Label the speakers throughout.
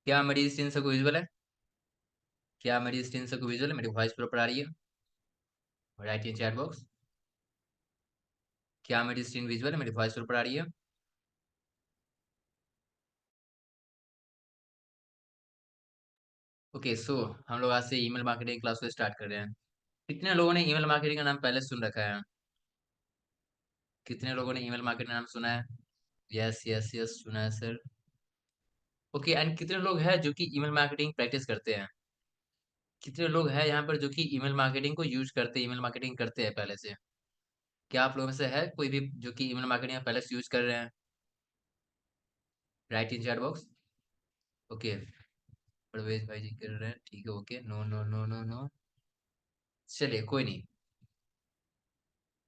Speaker 1: क्या मेरी स्क्रीन सबको विजुअल है? क्या मेरी स्क्रीन सबको विजुअल है? मेरी वॉइस प्रॉपर आ रही है? Write in chat box. क्या मेरी स्क्रीन विजुअल है? मेरी वॉइस प्रॉपर आ रही है? ओके, सो हम लोग आज से ईमेल मार्केटिंग क्लास को स्टार्ट कर रहे हैं। कितने लोगों ने ईमेल मार्केटिंग का नाम पहले सुन रखा है? कितने लोगों ने ईमेल मार्केटिंग का नाम सुना है? यस यस यस, सुना है सर। ओके, एंड कितने लोग हैं जो कि ईमेल मार्केटिंग प्रैक्टिस करते हैं? कितने लोग हैं यहाँ पर जो कि ईमेल मार्केटिंग को यूज करते हैं, ईमेल मार्केटिंग करते हैं पहले से? क्या आप लोगों में से है कोई भी जो कि ईमेल मार्केटिंग पहले से यूज कर रहे हैं? Right in chat box. Okay, Pravesh भाई जी कर रहे हैं, ठीक है, okay, no no no no no. चलिए, कोई नहीं,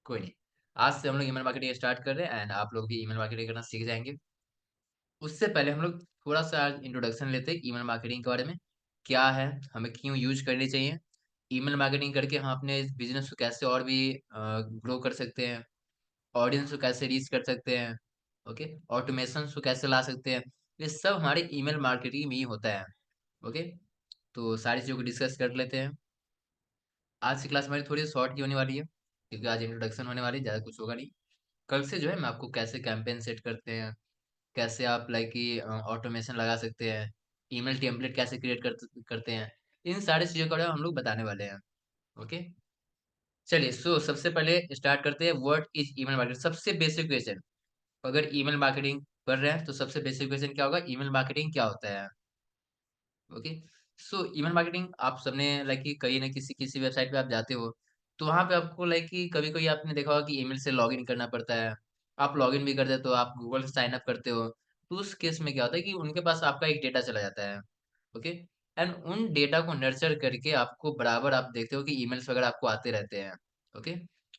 Speaker 1: कोई नहीं। आज से हम लोग ईमेल मार्केटिंग स्टार्ट कर रहे हैं एंड आप लोग भी ईमेल मार्केटिंग करना सीख जाएंगे। उससे पहले हम लोग थोड़ा सा आज इंट्रोडक्शन लेते हैं ईमेल मार्केटिंग के बारे में। क्या है, हमें क्यों यूज करनी चाहिए, ईमेल मार्केटिंग करके हम अपने बिजनेस को कैसे और भी ग्रो कर सकते हैं, ऑडियंस को कैसे रीच कर सकते हैं, ओके, ऑटोमेशन को कैसे ला सकते हैं। ये सब हमारे ईमेल मार्केटिंग में ही होता है। ओके, तो सारी चीज़ों को डिस्कस कर लेते हैं। आज की क्लास हमारी थोड़ी शॉर्ट की होने वाली है क्योंकि आज इंट्रोडक्शन होने वाली है, ज़्यादा कुछ होगा नहीं। कल से जो है मैं आपको कैसे कैंपेन सेट करते हैं, कैसे आप लाइक कि ऑटोमेशन लगा सकते हैं, ईमेल टेम्पलेट कैसे क्रिएट करते हैं, इन सारी चीज़ों के बारे में हम लोग बताने वाले हैं। ओके, चलिए, सो सबसे पहले स्टार्ट करते हैं, व्हाट इज ईमेल मार्केटिंग। सबसे बेसिक क्वेश्चन, अगर ईमेल मार्केटिंग कर रहे हैं तो सबसे बेसिक क्वेश्चन क्या होगा, ईमेल मार्केटिंग क्या होता है? ओके, सो ईमेल मार्केटिंग आप सबने लाइक कि कहीं ना किसी किसी वेबसाइट पे आप जाते हो, तो वहां पे आपको लाइक कि कभी कभी आपने देखा होगा कि ईमेल से लॉगिन करना पड़ता है। आप लॉगिन भी करते हो तो आप गूगल से साइन अप करते हो, तो उस केस में क्या होता है कि उनके पास आपका एक डेटा चला जाता है। ओके, एंड उन डेटा को नर्चर करके आपको बराबर आप देखते हो कि ईमेल्स वगैरह आपको आते रहते हैं। ओके,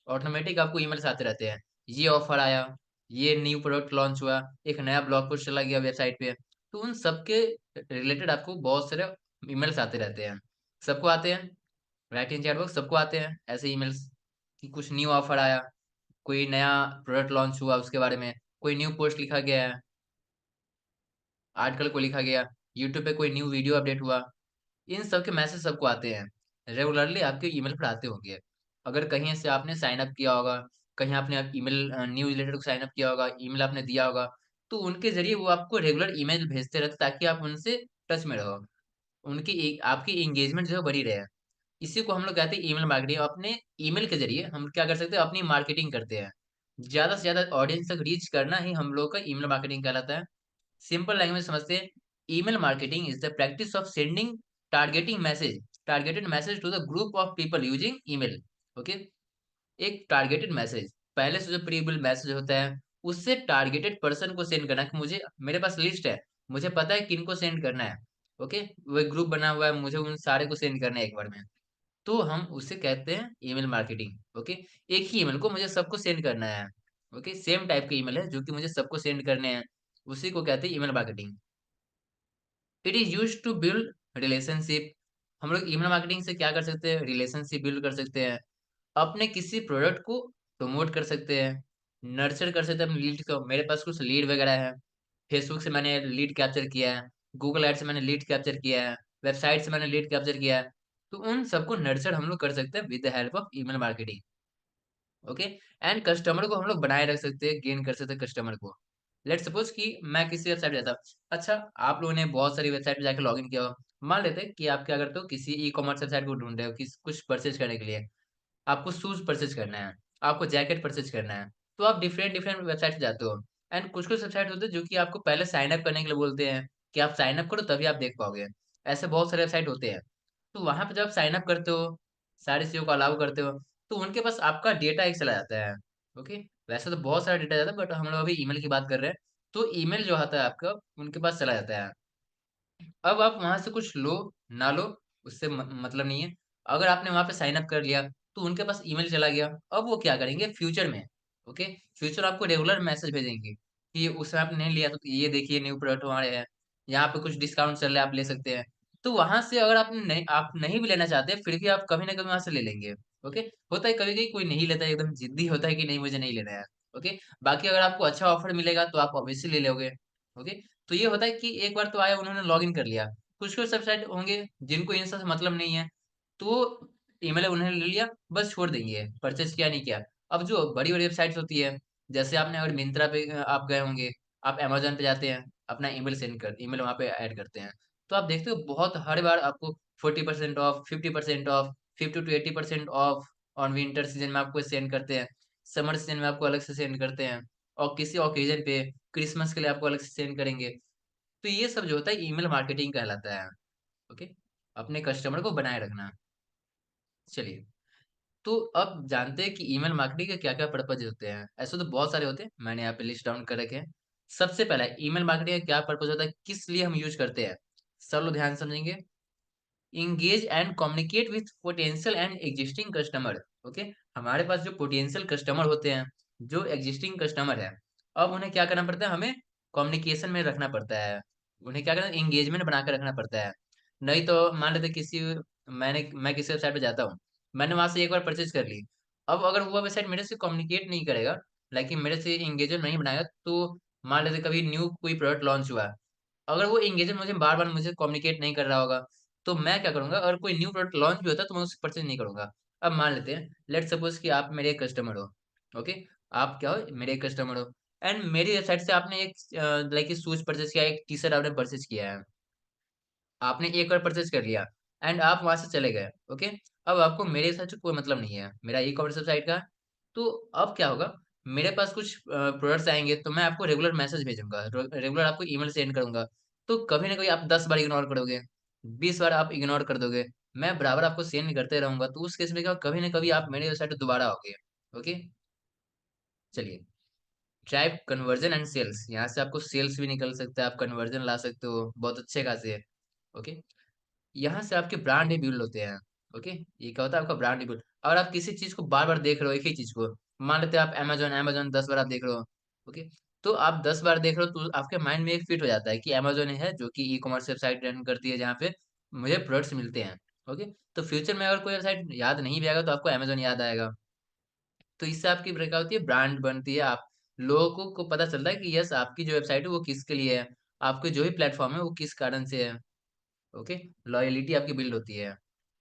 Speaker 1: ऑटोमेटिक आपको ईमेल्स आते रहते हैं, ये ऑफर आया, ये न्यू प्रोडक्ट लॉन्च हुआ, एक नया ब्लॉग पोस्ट चला गया वेबसाइट पे। तो उन सबके रिलेटेड आपको बहुत सारे ईमेल्स आते रहते हैं। सबको आते हैं, राइट इन चैट बॉक्स, सबको आते हैं ऐसे ईमेल्स कि कुछ न्यू ऑफर आया, कोई नया प्रोडक्ट लॉन्च हुआ उसके बारे में, कोई न्यू पोस्ट लिखा गया है, आर्टिकल को लिखा गया, यूट्यूब पे कोई न्यू वीडियो अपडेट हुआ। इन सब के मैसेज सबको आते हैं, रेगुलरली आपके ईमेल पर आते होंगे। अगर कहीं से आपने साइन अप किया होगा, कहीं आपने आप ईमेल न्यूज़लेटर को साइन अप किया होगा, ईमेल आपने दिया होगा, तो उनके ज़रिए वो आपको रेगुलर ईमेल भेजते रहते ताकि आप उनसे टच में रहो। उनकी आपकी एंगेजमेंट जो है बनी रहे। इसी को हम लोग कहते हैं ईमेल मार्केटिंग। अपने ईमेल के ज़रिए हम क्या कर सकते हैं, अपनी मार्केटिंग करते हैं। ज़्यादा से ज़्यादा ऑडियंस तक रीच करना ही हम लोग का ईमेल मार्केटिंग कहलाता है। सिंपल लैंग्वेज समझते हैं, email marketing is the practice of sending targeted message to the group of people using email. Okay, एक टारगेटेड मैसेज, पहले से जो प्री बिल्ड मैसेज होता है उससे टारगेटेड पर्सन को सेंड करना कि मुझे, मेरे पास लिस्ट है, मुझे पता है किनको सेंड करना है। ओके, वो एक ग्रुप बना हुआ है, मुझे उन सारे को सेंड करना है एक बार में। तो हम उसे कहते हैं ईमेल मार्केटिंग। ओके, एक ही ईमेल को मुझे सबको सेंड करना है। ओके, सेम टाइप के ईमेल है जो कि मुझे सबको सेंड करने हैं, उसी को कहते हैं email marketing. It is used to build relationship. हम लोग ईमेल मार्केटिंग से क्या कर सकते हैं, रिलेशनशिप बिल्ड कर सकते हैं, अपने किसी प्रोडक्ट को प्रमोट कर सकते हैं, नर्चर कर सकते हैं अपने लीड को। मेरे पास कुछ लीड वगैरह है, फेसबुक से मैंने लीड कैप्चर किया है, गूगल एड से मैंने लीड कैप्चर किया है, वेबसाइट से मैंने लीड कैप्चर किया है, तो उन सबको नर्चर हम लोग कर सकते हैं with the help of email marketing. Okay, and customer को हम लोग बनाए रख सकते हैं, गेन कर सकते हैं कस्टमर को। लेट्स सपोज कि मैं किसी वेबसाइट पे जाता हूँ। अच्छा, आप लोगों ने बहुत सारी वेबसाइट पे जाके लॉगिन किया हो। मान लेते हैं कि आप क्या करते हो, किसी ई कॉमर्स वेबसाइट को ढूंढ रहे हो किस कुछ परचेज करने के लिए। आपको शूज परचेज करना है, आपको जैकेट परचेज करना है, तो आप डिफरेंट डिफरेंट वेबसाइट पे जाते हो। एंड कुछ कुछ वेबसाइट होते हैं जो कि आपको पहले साइन अप करने के लिए बोलते हैं कि आप साइन अप करो तभी आप देख पाओगे। ऐसे बहुत सारे वेबसाइट होते हैं। तो वहां पे जब साइन अप करते हो, सारी चीजों को अलाउ करते हो, तो उनके पास आपका डेटा एक चला जाता है। ओके, वैसे तो बहुत सारा डेटा जाता है बट हम लोग अभी ईमेल की बात कर रहे हैं। तो ईमेल जो आता है आपका उनके पास चला जाता है। अब आप वहाँ से कुछ लो, ना लो, उससे मतलब नहीं है। अगर आपने वहाँ पे साइन अप कर लिया, तो उनके पास ईमेल चला गया। अब वो क्या करेंगे फ्यूचर में, ओके, फ्यूचर आपको रेगुलर मैसेज भेजेंगे कि उस समय आपने नहीं लिया तो ये देखिए न्यू प्रोडक्ट हमारे हैं, यहाँ पे कुछ डिस्काउंट चल रहा है, आप ले सकते हैं। तो वहाँ से अगर आप नहीं भी लेना चाहते, फिर भी आप कभी ना कभी वहाँ से ले लेंगे। ओके, होता है कभी-कभी कोई नहीं लेता है, एकदम जिद्दी होता है कि नहीं मुझे नहीं लेना है। ओके, बाकी अगर आपको अच्छा ऑफर मिलेगा तो आप ऑब्वियसली ले लोगे। ओके। तो ये होता है कि एक बार तो आया उन्होंने लॉगिन कर लिया। कुछ-कुछ वेबसाइट होंगे जिनको इन सब से मतलब नहीं है, तो ईमेल उन्होंने ले लिया, बस छोड़ देंगे, परचेज़ किया नहीं किया। अब जो बड़ी-बड़ी वेबसाइट्स होती है, जैसे आपने अगर मिंत्रा पे आप गए होंगे, आप अमेज़न पे जाते हैं, अपना ईमेल वहाँ पे ऐड करते हैं। तो आप देखते हो बहुत हर बार आपको 40% off, 50% off, 50 to 80% off on winter season में आपको सेंड करते हैं। समर सीज़न में आपको अलग से सेंड करते हैं और किसी ऑकेज़न पे क्रिसमस के लिए आपको अलग से सेंड करेंगे। तो ये सब जो होता है ईमेल मार्केटिंग कहलाता है, ओके? अपने कस्टमर को बनाए रखना। चलिए, तो अब जानते हैं कि ईमेल मार्केटिंग के क्या-क्या पर्पज़ होते हैं। ऐसे तो बहुत सारे होते हैं, मैंने यहाँ पे लिस्ट डाउन कर रखे हैं। सबसे पहला ईमेल मार्केटिंग का क्या पर्पज़ होता है, किस लिए हम यूज़ करते हैं? सब लोग ध्यान से समझेंगे। Engage and communicate with potential and existing customer. Okay, हमारे पास जो पोटेंशियल कस्टमर होते हैं, जो एक्जिस्टिंग कस्टमर है, अब उन्हें क्या करना पड़ता है, हमें कम्युनिकेशन में रखना पड़ता है। उन्हें क्या करना है, एंगेजमेंट बना के रखना पड़ता है। नहीं तो मान लेते मैं किसी वेबसाइट पे जाता हूँ, मैंने वहां से एक बार परचेज कर ली। अब अगर वो वेबसाइट मेरे से कम्युनिकेट नहीं करेगा, लाइक मेरे से एंगेजमेंट नहीं बनाएगा, तो मान लेते कभी न्यू कोई प्रोडक्ट लॉन्च हुआ, अगर वो एंगेजमेंट मुझे बार-बार मुझे कम्युनिकेट नहीं कर रहा होगा, तो मैं क्या करूँगा, अगर कोई न्यू प्रोडक्ट लॉन्च भी होता है तो मैं उसे परचेज़ नहीं करूँगा। अब मान लेते हैं, लेट्स सपोज़ कि आप मेरे एक कस्टमर हो, ओके? आप क्या हो, मेरे एक कस्टमर हो एंड मेरी वेबसाइट से आपने एक लाइक शूज़ परचेज़ किया है, एक टी-शर्ट आपने परचेज़ किया है। आपने एक बार परचेज़ कर लिया एंड आप वहाँ से चले गए, ओके? अब आपको मेरे साथ कोई मतलब नहीं है, मेरा ई-कॉमर्स वेबसाइट का है। तो अब क्या होगा, मेरे पास कुछ प्रोडक्ट्स आएँगे तो मैं आपको रेगुलर मैसेज भेजूँगा, रेगुलर आपको ईमेल सेंड करूँगा। तो कभी न कभी आप 10 बार इग्नोर करोगे, 20 बार आप इग्नोर कर दोगे, मैं बराबर आपको सेंड करते रहूँगा, तो उस केस में क्या होगा, कभी न कभी आप मेरे वेबसाइट पे दोबारा आओगे, ओके? चलिए, ड्राइव कन्वर्जन एंड सेल्स, यहाँ से आपको सेल्स भी निकल सकता है, आप कन्वर्जन ला सकते हो, बहुत अच्छे खासे, ओके? यहाँ से आपके ब्रांड ही बिल्ड होते हैं, ओके? ये क्या होता है, आपका ब्रांड ही बिल्ड। अगर आप किसी चीज़ को बार-बार देख रहे हो, एक ही चीज़ को, मान लेते हैं आप अमेज़न 10 बार आप देख रहे हो, ओके? तो आप 10 बार देख रहे हो तो आपके माइंड में एक फिट हो जाता है कि अमेज़न ही है जो कि ई-कॉमर्स वेबसाइट रन करती है जहाँ पे मुझे प्रोडक्ट्स मिलते हैं, ओके? तो फ्यूचर में अगर कोई वेबसाइट याद नहीं भी आएगा तो आपको अमेज़न याद आएगा। तो इससे आपकी क्या होती है, ब्रांड बनती है, आप लोगों को पता चलता है कि यस आपकी जो वेबसाइट है वो किसके लिए है, आपके जो भी प्लेटफ़ॉर्म है वो किस कारण से है। ओके, लॉयल्टी आपकी बिल्ड होती है।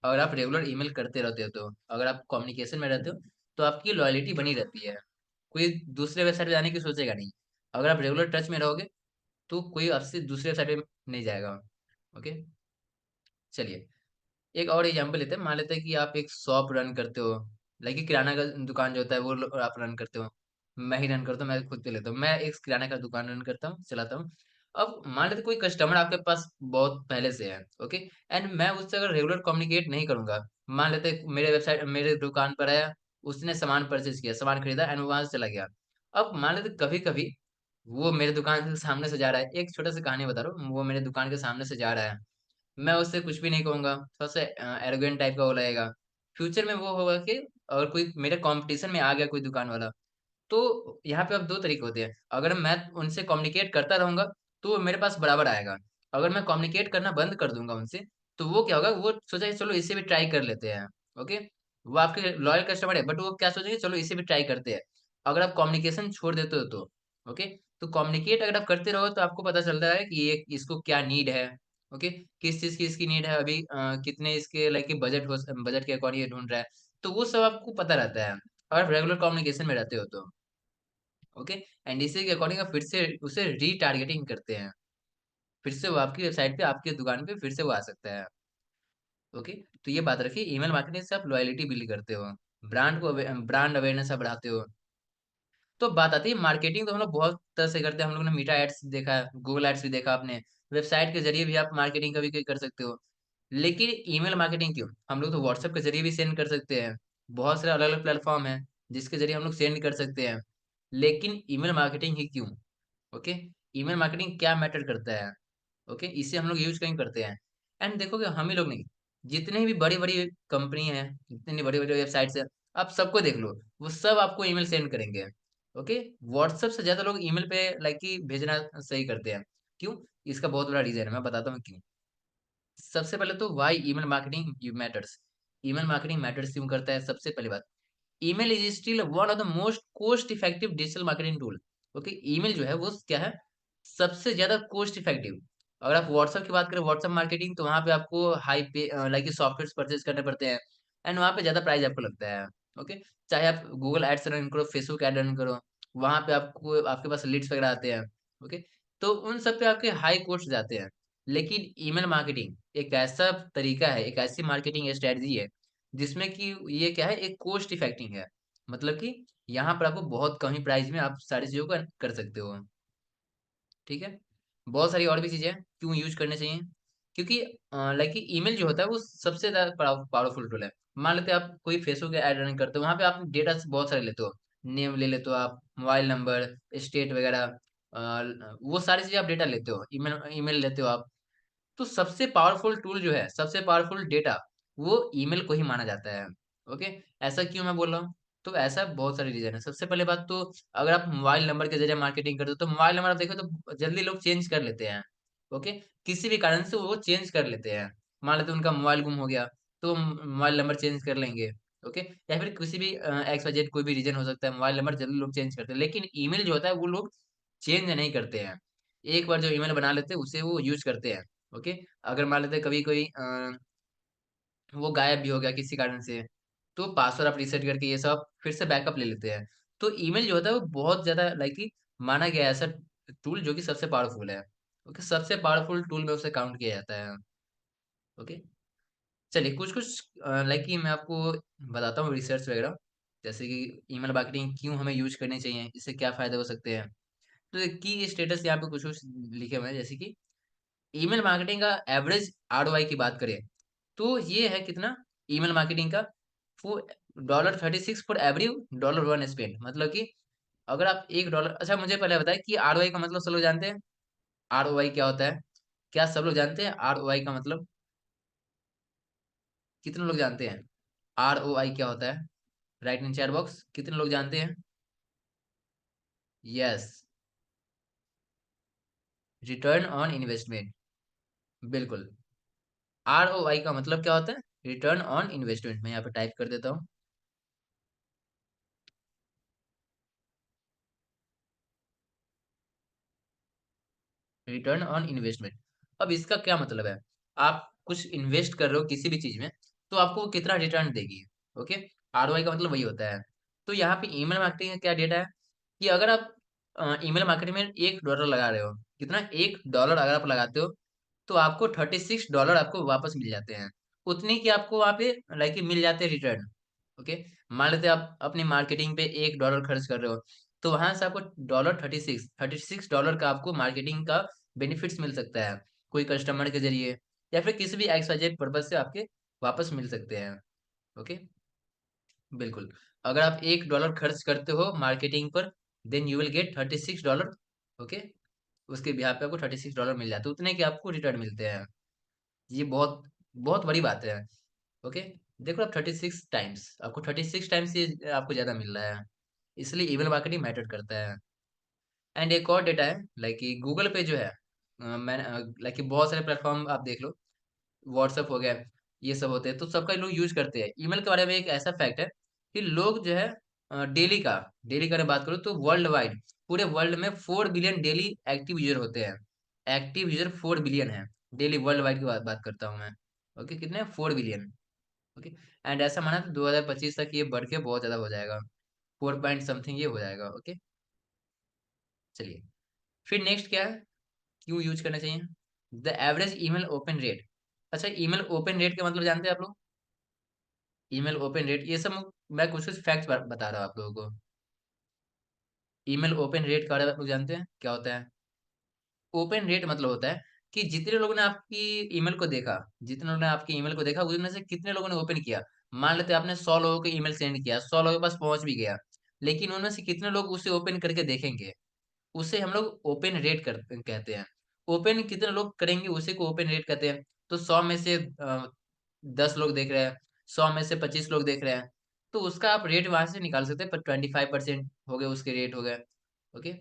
Speaker 1: अगर आप रेगुलर ईमेल करते रहते हो तो, अगर आप कम्युनिकेशन में रहते हो, तो आपकी लॉयल्टी बनी रहती है। कोई दूसरे वेबसाइट पे जाने की सोचेगा नहीं। अगर आप रेगुलर टच में रहोगे, तो कोई आपसे दूसरे वेबसाइट पे नहीं जाएगा। ओके, चलिए एक और एग्जांपल लेते हैं, मान लेते हैं कि आप एक शॉप रन करते हो, लाइक कि किराना का दुकान जो होता है वो आप रन करते हो। मैं ही रन करता हूँ, मैं खुद पे लेता हूँ। मैं एक किराना का दुकान रन करता हूँ, चलाता हूँ। अब मान लेते कोई कस्टमर आपके पास बहुत पहले से है, ओके? एंड मैं उससे अगर रेगुलर कम्युनिकेट नहीं करूँगा, मान लेते मेरे दुकान पर आया, उसने सामान परचेज़ किया, सामान खरीदा एंड वो वहाँ से चला गया। अब मान लेते कभी-कभी वो मेरे दुकान के सामने से जा रहा है, एक छोटा-सा कहानी बता रहा हूँ, वो मेरे दुकान के सामने से जा रहा है। मैं उससे कुछ भी नहीं कहूँगा, थोड़ा-सा एरोगेंट टाइप का वो लगेगा। फ्यूचर में वो होगा कि अगर कोई मेरे कॉम्पिटिशन में आ गया कोई दुकान वाला, तो यहाँ पे अब 2 तरीके होते हैं। अगर मैं उनसे कम्युनिकेट करता रहूँगा, तो वो मेरे पास बराबर आएगा। अगर मैं कम्युनिकेट करना बंद कर दूँगा उनसे, तो वो क्या होगा, वो सोचेगा चलो इसे भी ट्राई कर लेते हैं, ओके? वो आपके लॉयल कस्टमर है, बट वो क्या सोचेंगे चलो इसे भी ट्राई करते हैं। अगर आप कम्युनिकेशन छोड़ देते हो तो, ओके? तो कम्युनिकेट अगर आप करते रहो तो आपको पता चलता है कि ये इसको क्या नीड है, ओके? किस चीज़ की इसकी नीड है अभी, कितने इसके लाइक कि बजट के अकॉर्डिंग ये ढूँढ रहा है। तो वो सब आपको पता रहता है, अगर रेगुलर कम्युनिकेशन में रहते हो तो। ओके, एंड इसी के अकॉर्डिंग आप फिर से उसे रीटारगेटिंग करते हैं। फिर से वो आपकी वेबसाइट पे, आपकी दुकान पे फिर से वो आ सकता है। ओके, तो ये बात रखिए, ईमेल मार्केटिंग से आप लॉयल्टी बिल्ड करते हो, ब्रांड अवेयरनेस आप बढ़ाते हो। तो बात आती है मार्केटिंग, तो हम लोग बहुत तरह से करते हैं। हम लोगों ने मीटा एड्स देखा है, गूगल एड्स भी देखा आपने, वेबसाइट के ज़रिए भी आप मार्केटिंग कभी-कभी कर सकते हो। लेकिन ईमेल मार्केटिंग क्यों? हम लोग तो व्हाट्सएप के ज़रिए भी सेंड कर सकते हैं। बहुत सारे अलग-अलग प्लेटफ़ॉर्म हैं, जिसके ज़रिए हम लोग सेंड कर सकते हैं। लेकिन ईमेल मार्केटिंग ही क्यों? ओके, ईमेल मार्केटिंग क्या मैटर करता है? ओके, इसे हम लोग यूज़ क्यों करते हैं? एंड देखोगे हम ही लोग नहीं, जितनी भी बड़ी-बड़ी कंपनी हैं, जितनी बड़ी-बड़ी वेबसाइट्स हैं, आप सबको देख लो, वो सब आपको ईमेल सेंड करेंगे। ओके, व्हाट्सएप से ज़्यादा लोग ईमेल पे लाइक कि भेजना सही करते हैं। क्यों? इसका बहुत बड़ा रीज़न है, मैं बताता हूँ क्यों। सबसे पहले तो why email marketing matters. Email marketing matters क्यों करता है? सबसे पहली बात, email is still one of the most cost effective digital marketing tool. Okay, email जो है वो क्या है? सबसे ज्यादा कोस्ट इफेक्टिव। अगर आप व्हाट्सएप की बात करें, व्हाट्सएप मार्केटिंग, तो वहां पे आपको हाई पे लाइक सॉफ्टवेयर परचेज करने पड़ते हैं, एंड वहां पे ज्यादा प्राइस आपको लगता है। ओके। चाहे आप गूगल एड्स रन करो, फेसबुक एड रन करो, वहां पे आपको आपके पास लीड्स वगैरह आते हैं। ओके। तो उन सब पे आपके हाई कोस्ट जाते हैं। लेकिन ईमेल मार्केटिंग एक ऐसा तरीका है, एक ऐसी मार्केटिंग स्ट्रेटजी है जिसमें कि ये क्या है, एक कोस्ट इफेक्टिव है। मतलब कि यहाँ पर आपको बहुत कम ही प्राइस में आप सारी चीजों को कर सकते हो। ठीक है। बहुत सारी और भी चीजें हैं क्यों यूज करने चाहिए। क्योंकि लाइक ईमेल जो होता है वो सबसे ज्यादा पावरफुल टूल है। मान लेते हैं आप कोई फेसबुक ऐड रन करते हो, वहां पे आप डेटा बहुत सारे लेते हो। नेम ले लेते हो आप, मोबाइल नंबर, स्टेट वगैरह, वो सारी चीजें आप डेटा लेते हो, ईमेल ईमेल लेते हो आप। तो सबसे पावरफुल टूल जो है, सबसे पावरफुल डेटा, वो ईमेल को ही माना जाता है। ओके। ऐसा क्यों मैं बोल रहा हूँ? तो ऐसा बहुत सारे रीजन है। सबसे पहले बात तो, अगर आप मोबाइल नंबर के जरिए मार्केटिंग करते हो, तो मोबाइल नंबर आप देखो तो जल्दी लोग चेंज कर लेते हैं। ओके। किसी भी कारण से वो चेंज कर लेते हैं। मान लेते हैं उनका मोबाइल गुम हो गया, तो मोबाइल नंबर चेंज कर लेंगे। ओके। या फिर किसी भी एक्स वाई जेड कोई भी रीजन हो सकता है, मोबाइल नंबर जल्दी लोग चेंज करते हैं। लेकिन ईमेल जो होता है वो लोग चेंज नहीं करते हैं। एक बार जो ईमेल बना लेते हैं उसे वो यूज करते हैं। ओके। अगर मान लेते हैं कभी कोई वो गायब भी हो गया किसी कारण से, तो पासवर्ड आप रीसेट करके ये सब फिर से बैकअप ले लेते हैं। तो ईमेल जो होता है वो बहुत ज्यादा लाइक कि माना गया है ऐसा टूल जो कि सबसे पावरफुल है। ओके। सबसे पावरफुल टूल में उसे काउंट किया जाता है। ओके। चलिए कुछ कुछ लाइक कि मैं आपको बताता हूँ रिसर्च वगैरह, जैसे कि ईमेल मार्केटिंग क्यों हमें यूज करनी चाहिए, इससे क्या फायदे हो सकते हैं। तो की स्टेटस यहाँ पे कुछ कुछ लिखे हुए हैं, जैसे कि ईमेल मार्केटिंग का एवरेज आरओआई की बात करें, तो ये है कितना ईमेल मार्केटिंग का, वो $36 फॉर एवरी $1 स्पेंड। मतलब कि अगर आप $1, अच्छा मुझे पहले बताएं कि आरओआई का मतलब सब लोग जानते हैं? आरओआई क्या होता है? क्या सब लोग जानते हैं आरओआई का मतलब? कितने लोग जानते हैं आरओआई क्या होता है? राइट इन चैट बॉक्स, कितने लोग जानते हैं? Yes, return on investment. बिल्कुल। आरओआई का मतलब क्या होता है? Return on investment. मैं यहाँ पे टाइप कर देता हूँ, रिटर्न ऑन इन्वेस्टमेंट। अब इसका क्या मतलब है? आप कुछ इन्वेस्ट कर रहे हो किसी भी चीज में, तो आपको वो कितना रिटर्न देगी। ओके। आरओआई का मतलब वही होता है। तो यहाँ पे ईमेल मार्केटिंग का क्या डेटा है कि अगर आप ईमेल मार्केटिंग में $1 लगा रहे हो, कितना, $1 अगर आप लगाते हो, तो आपको $36 आपको वापस मिल जाते हैं। उतने की आपको वहाँ पे लाइक मिल जाते हैं रिटर्न। ओके। मान लेते हैं आप अपनी मार्केटिंग पे $1 खर्च कर रहे हो, तो वहां से आपको $36 का आपको मार्केटिंग का बेनिफिट्स मिल सकता है, कोई कस्टमर के जरिए, या फिर किसी भी एक्स वाई जेड पर्पज से आपके वापस मिल सकते हैं। ओके। बिल्कुल। अगर आप $1 खर्च करते हो मार्केटिंग पर, then you will get $36। Okay. उसके बिहार पे आपको $36 मिल जाते हैं, उतने के आपको रिटर्न मिलते हैं। ये बहुत बहुत बड़ी बात है। ओके। देखो आप 36 टाइम्स, आपको 36 टाइम्स ये आपको ज्यादा मिल रहा है। इसलिए ईमेल मार्केटिंग मैटर करता है। एंड एक और डेटा है, लाइक कि गूगल पे जो है, मैंने लाइक कि बहुत सारे प्लेटफॉर्म आप देख लो, व्हाट्सएप हो गया, ये सब होते हैं, तो सबका लोग यूज करते हैं। ईमेल के बारे में एक ऐसा फैक्ट है कि लोग जो है डेली का अगर बात करो तो वर्ल्ड वाइड, पूरे वर्ल्ड में 4 बिलियन डेली एक्टिव यूजर होते हैं। एक्टिव यूजर 4 बिलियन है। डेली वर्ल्ड वाइड की बात करता हूँ मैं। ओके। कितने, 4 बिलियन। ओके। एंड ऐसा माना तो 2025 तक ये बढ़ के बहुत ज्यादा हो जाएगा, 4 पॉइंट समथिंग ये हो जाएगा। ओके। चलिए, फिर नेक्स्ट क्या है, क्यों यूज करना चाहिए? The average email open rate. अच्छा, ईमेल ओपन रेट का मतलब जानते हैं आप लोग? ईमेल ओपन रेट, ये सब मैं कुछ कुछ फैक्ट्स बता रहा हूँ आप लोगों को। ईमेल ओपन रेट का बारे में आप लोग जानते हैं क्या होता है? ओपन रेट मतलब होता है कि जितने लोगों ने आपकी ईमेल को देखा, जितने लोगों ने आपकी ईमेल को देखा, उनमें से कितने लोगों ने ओपन किया। मान लेते हैं आपने 100 लोगों को ईमेल सेंड किया, 100 लोगों के पास पहुंच भी गया, लेकिन उनमें से कितने लोग उसे ओपन करके देखेंगे, उसे हम लोग ओपन रेट कहते हैं। ओपन कितने लोग करेंगे उसी को ओपन रेट कहते हैं। तो 100 में से 10 लोग देख रहे हैं, 100 में से 25 लोग देख रहे हैं, तो उसका आप रेट वहां से निकाल सकते हैं, पर 25% हो गए उसके रेट हो गए। ओके।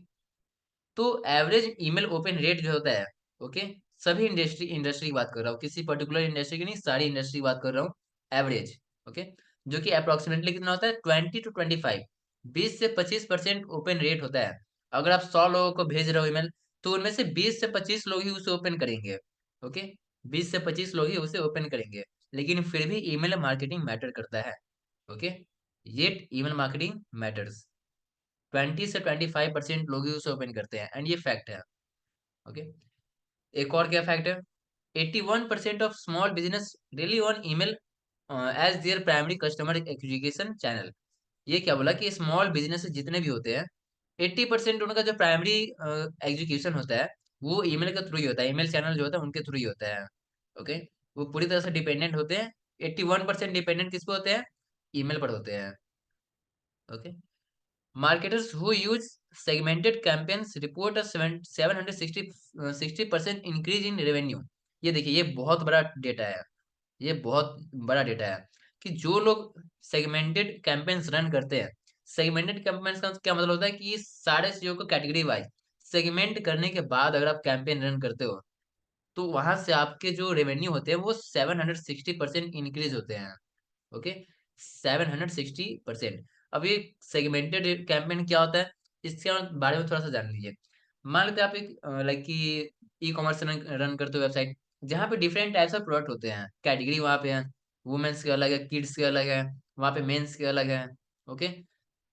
Speaker 1: तो एवरेज ईमेल ओपन रेट जो होता है, ओके, सभी इंडस्ट्री की बात कर रहा हूँ, किसी पर्टिकुलर इंडस्ट्री की नहीं, सारी इंडस्ट्री की बात कर रहा हूँ। एवरेज। ओके। जो कि अप्रोक्सीमेटली कितना होता है, 20 to 25, 20 से 25% ओपन रेट होता है। अगर आप 100 लोगों को भेज रहे हो ईमेल, तो उनमें से 20 से 25 लोग ही उसे ओपन करेंगे। ओके, 20 से 25 लोग ही उसे ओपन करेंगे, लेकिन फिर भी ईमेल मार्केटिंग मैटर करता है। ओके, ये ईमेल मार्केटिंग मैटर्स। 20 से 25% लोग ही उसे ओपन करते हैं, एंड ये फैक्ट है। ओके, एक और क्या फैक्ट है, 81% of small business rely on email as their primary customer acquisition channel. ये क्या बोला कि स्मॉल बिजनेस जितने भी होते हैं, 80% उनका जो प्राइमरी एग्जीक्यूशन होता है वो ईमेल के थ्रू ही होता है, ईमेल चैनल जो होता है उनके थ्रू ही होता है। ओके, वो पूरी तरह से डिपेंडेंट होते हैं। 81% डिपेंडेंट किस पे होते हैं, ईमेल पर होते हैं। Okay, marketers who use segmented campaigns report a 760% increase in revenue। ये देखिए, ये बहुत बड़ा डेटा है, ये बहुत बड़ा डेटा है कि जो लोग सेगमेंटेड कैंपेन्स रन करते हैं। सेगमेंटेड कैंपेन्स का क्या मतलब होता है कि ये सारे चीजों को कैटेगरी वाइज सेगमेंट करने के बाद अगर आप कैंपेन रन करते हो, तो वहां से आपके जो रेवेन्यू होते हैं वो 760% इंक्रीज होते हैं। ओके, 760%। अब ये सेगमेंटेड कैंपेन क्या होता है, इसके बारे में थोड़ा सा जान लीजिए। मान लेते हैं आप एक लाइक कि ई कॉमर्स रन करते हो वेबसाइट, जहाँ पे डिफरेंट टाइप्स ऑफ प्रोडक्ट होते हैं, कैटेगरी वहाँ पे है, वुमेन्स के अलग है, किड्स के अलग है, वहाँ पे मेंस के अलग है। ओके,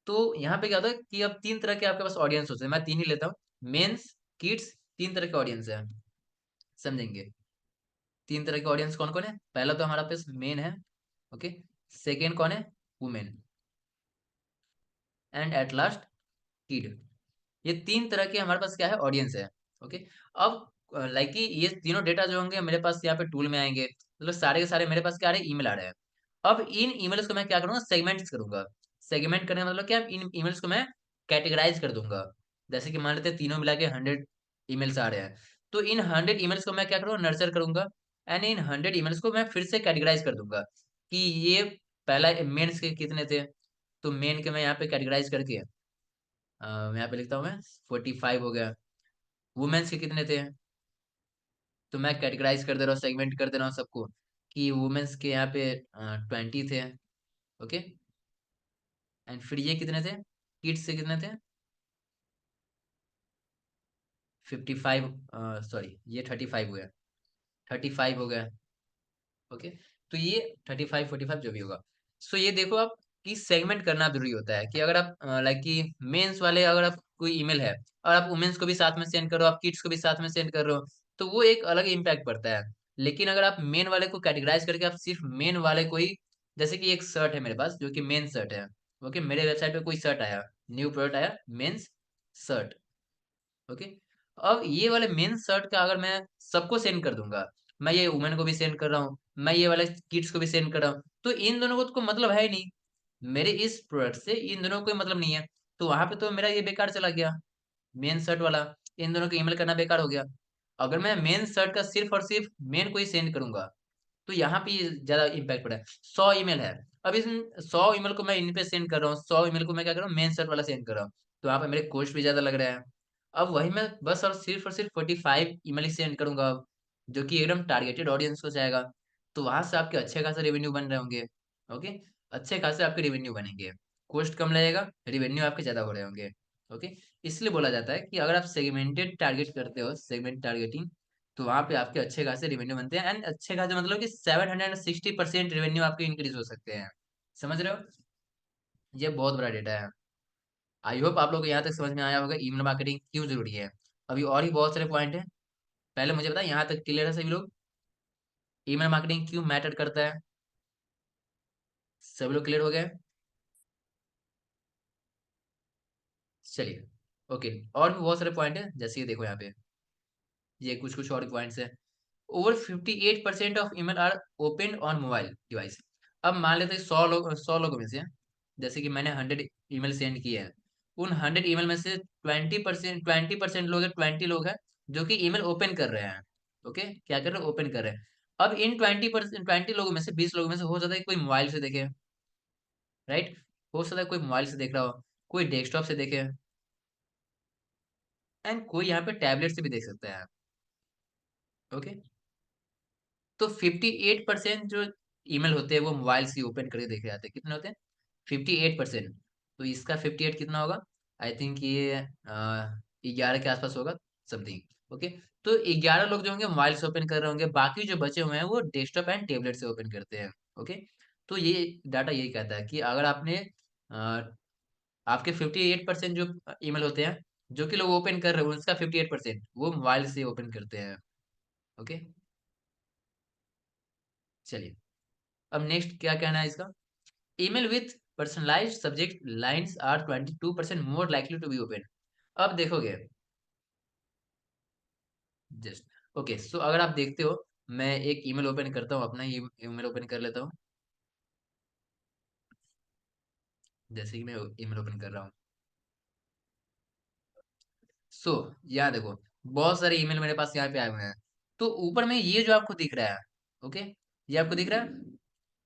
Speaker 1: तो यहाँ पे क्या होता है कि अब 3 तरह के आपके पास ऑडियंस होते हैं, मैं 3 ही लेता हूँ, मेंस, किड्स, 3 तरह के ऑडियंस है, समझेंगे। 3 तरह के ऑडियंस कौन कौन है, पहला तो हमारा पास मेन है। ओके, सेकेंड कौन है, women, and at last kid. ये 3 तरह के हमारे पास क्या है, ऑडियंस है। ओके, अब लाइक कि ये तीनों डेटा जो होंगे मेरे पास यहाँ पे टूल में आएंगे, मतलब सारे के सारे मेरे पास क्या आ रहे हैं, ईमेल आ रहे हैं। अब इन ईमेल्स को मैं क्या करूंगा, सेगमेंट्स करूंगा। सेगमेंट करने का मतलब क्या, इन ईमेल्स को मैं कैटेगराइज कर दूंगा। जैसे कि मान लेते हैं तीनों मिला के 100 ईमेल्स आ रहे हैं, तो इन 100 ईमेल्स को मैं क्या करूँगा, नर्चर करूंगा, एंड इन 100 ईमेल्स को मैं फिर से कैटेगराइज कर दूंगा कि ये पहला मेन्स के कितने थे, तो मेन के मैं यहाँ पे कैटेगराइज करके यहाँ पे लिखता हूँ मैं 45 हो गया। वुमेन्स के कितने थे, तो मैं कैटेगराइज कर दे रहा हूँ, सेगमेंट कर दे रहा हूँ सबको कि वुमेन्स के यहाँ पे 20 थे। ओके, एंड फिर ये कितने थे, किड्स से कितने थे, 55, सॉरी ये 35 हो गया, 35 हो गया। ओके, तो ये 35 45 जो भी होगा। सो ये देखो आप कि सेगमेंट करना जरूरी होता है कि अगर आप लाइक कि मेंस वाले अगर आप कोई ईमेल है और आप वुमेन्स को भी साथ में सेंड करो, आप किड्स को भी साथ में सेंड कर रहे हो, तो वो एक अलग इम्पैक्ट पड़ता है। लेकिन अगर आप मेन वाले को कैटेगराइज करके आप सिर्फ मेन वाले को ही, जैसे कि एक शर्ट है मेरे पास जो कि मेन शर्ट है। ओके, मेरे वेबसाइट पे कोई शर्ट आया, न्यू प्रोडक्ट आया, मेंस शर्ट। ओके, अब ये वाले मेन शर्ट का अगर मैं सबको सेंड कर दूंगा, मैं ये वुमेन को भी सेंड कर रहा हूँ, मैं ये वाले किड्स को भी सेंड कर रहा हूँ, तो इन दोनों को तो कोई मतलब है ही नहीं। मेरे इस प्रोडक्ट से इन दोनों को कोई मतलब नहीं है, तो वहां पे तो मेरा ये बेकार चला गया, मेन शर्ट वाला। इन दोनों को ईमेल करना बेकार हो गया। अगर मैं मेन शर्ट का सिर्फ और सिर्फ मेन को ही सेंड करूंगा, तो यहाँ पे ज्यादा इम्पैक्ट पड़ा है। 100 ईमेल है, अब इस 100 ईमेल को मैं इन पे सेंड कर रहा हूँ, 100 ईमेल को मैं क्या कर रहा हूँ, मेन शर्ट वाला सेंड कर रहा हूँ, तो यहाँ पे मेरे कॉस्ट भी ज्यादा लग रहा है। अब वही मैं बस और सिर्फ 45 ईमेल ही सेंड करूंगा, जो कि एकदम टारगेटेड ऑडियंस को जाएगा, तो वहां से आपके अच्छे खासे रेवेन्यू बन रहे होंगे। ओके, अच्छे खासे आपके रेवेन्यू बनेंगे, कॉस्ट कम लगेगा, रेवेन्यू आपके ज्यादा हो रहे होंगे। ओके, इसलिए बोला जाता है कि अगर आप सेगमेंटेड टारगेट करते हो, सेगमेंट टारगेटिंग, तो वहां पे आपके अच्छे खासे रेवेन्यू बनते हैं, एंड अच्छे खासे मतलब कि 760% रेवेन्यू आपके इंक्रीज हो सकते हैं। समझ रहे हो, ये बहुत बड़ा डेटा है। आई होप आप लोग को यहाँ तक समझ में आया होगा ईमेल मार्केटिंग क्यों जरूरी है। अभी और ही बहुत सारे पॉइंट है, पहले मुझे बताया यहाँ तक क्लियर है सभी लोग, ईमेल मार्केटिंग क्यों मैटर करता है, सभी लोग क्लियर हो गए। चलिए, ओके, और भी बहुत सारे पॉइंट है, जैसे ये देखो यहाँ पे, ये कुछ कुछ और पॉइंट्स है। Over 58% of email are open on mobile device. अब मान लेते हैं 100 लोगों में से, जैसे कि मैंने 100 ईमेल सेंड किए हैं, उन 100 ईमेल में से 20% लोग हैं, 20 लोग हैं जो कि ईमेल ओपन कर रहे हैं। ओके, क्या कर रहे हैं, ओपन कर रहे हैं। अब इन 20लोगों में से, 20 लोगों में से हो सकता है कि कोई मोबाइल से देखे, राइट, हो सकता है कोई मोबाइल से देख रहा हो, कोई डेस्कटॉप से देखे, एंड कोई यहाँ पे टैबलेट से भी देख सकता है। ओके, तो 58% जो ईमेल होते हैं वो मोबाइल से ओपन करके देखे जाते हैं, कितने होते हैं, 58%। तो इसका 58 कितना होगा, आई थिंक ये 11 के आसपास होगा, समथिंग। ओके, तो 11 लोग जो होंगे मोबाइल से ओपन कर रहे होंगे, बाकी जो बचे हुए हैं वो डेस्कटॉप एंड टैबलेट से ओपन करते हैं। ओके, तो ये डाटा यही कहता है कि अगर आपने आपके 58% जो ईमेल होते हैं, जो कि लोग ओपन कर रहे हो, उसका 58% वो मोबाइल से ओपन करते हैं। ओके, चलिए, अब नेक्स्ट क्या कहना है इसका? Email with personalised subject lines are 22% more likely to be open. अब देखोगे, जस्ट ओके, सो अगर आप देखते हो, मैं एक ईमेल ओपन करता हूँ, अपना ईमेल ओपन कर लेता हूँ, जैसे कि मैं ईमेल ओपन कर रहा हूँ। सो यहाँ देखो, बहुत सारे ईमेल मेरे पास यहाँ पे आए हुए हैं। तो ऊपर में ये जो आपको दिख रहा है, ओके, ये आपको दिख रहा है,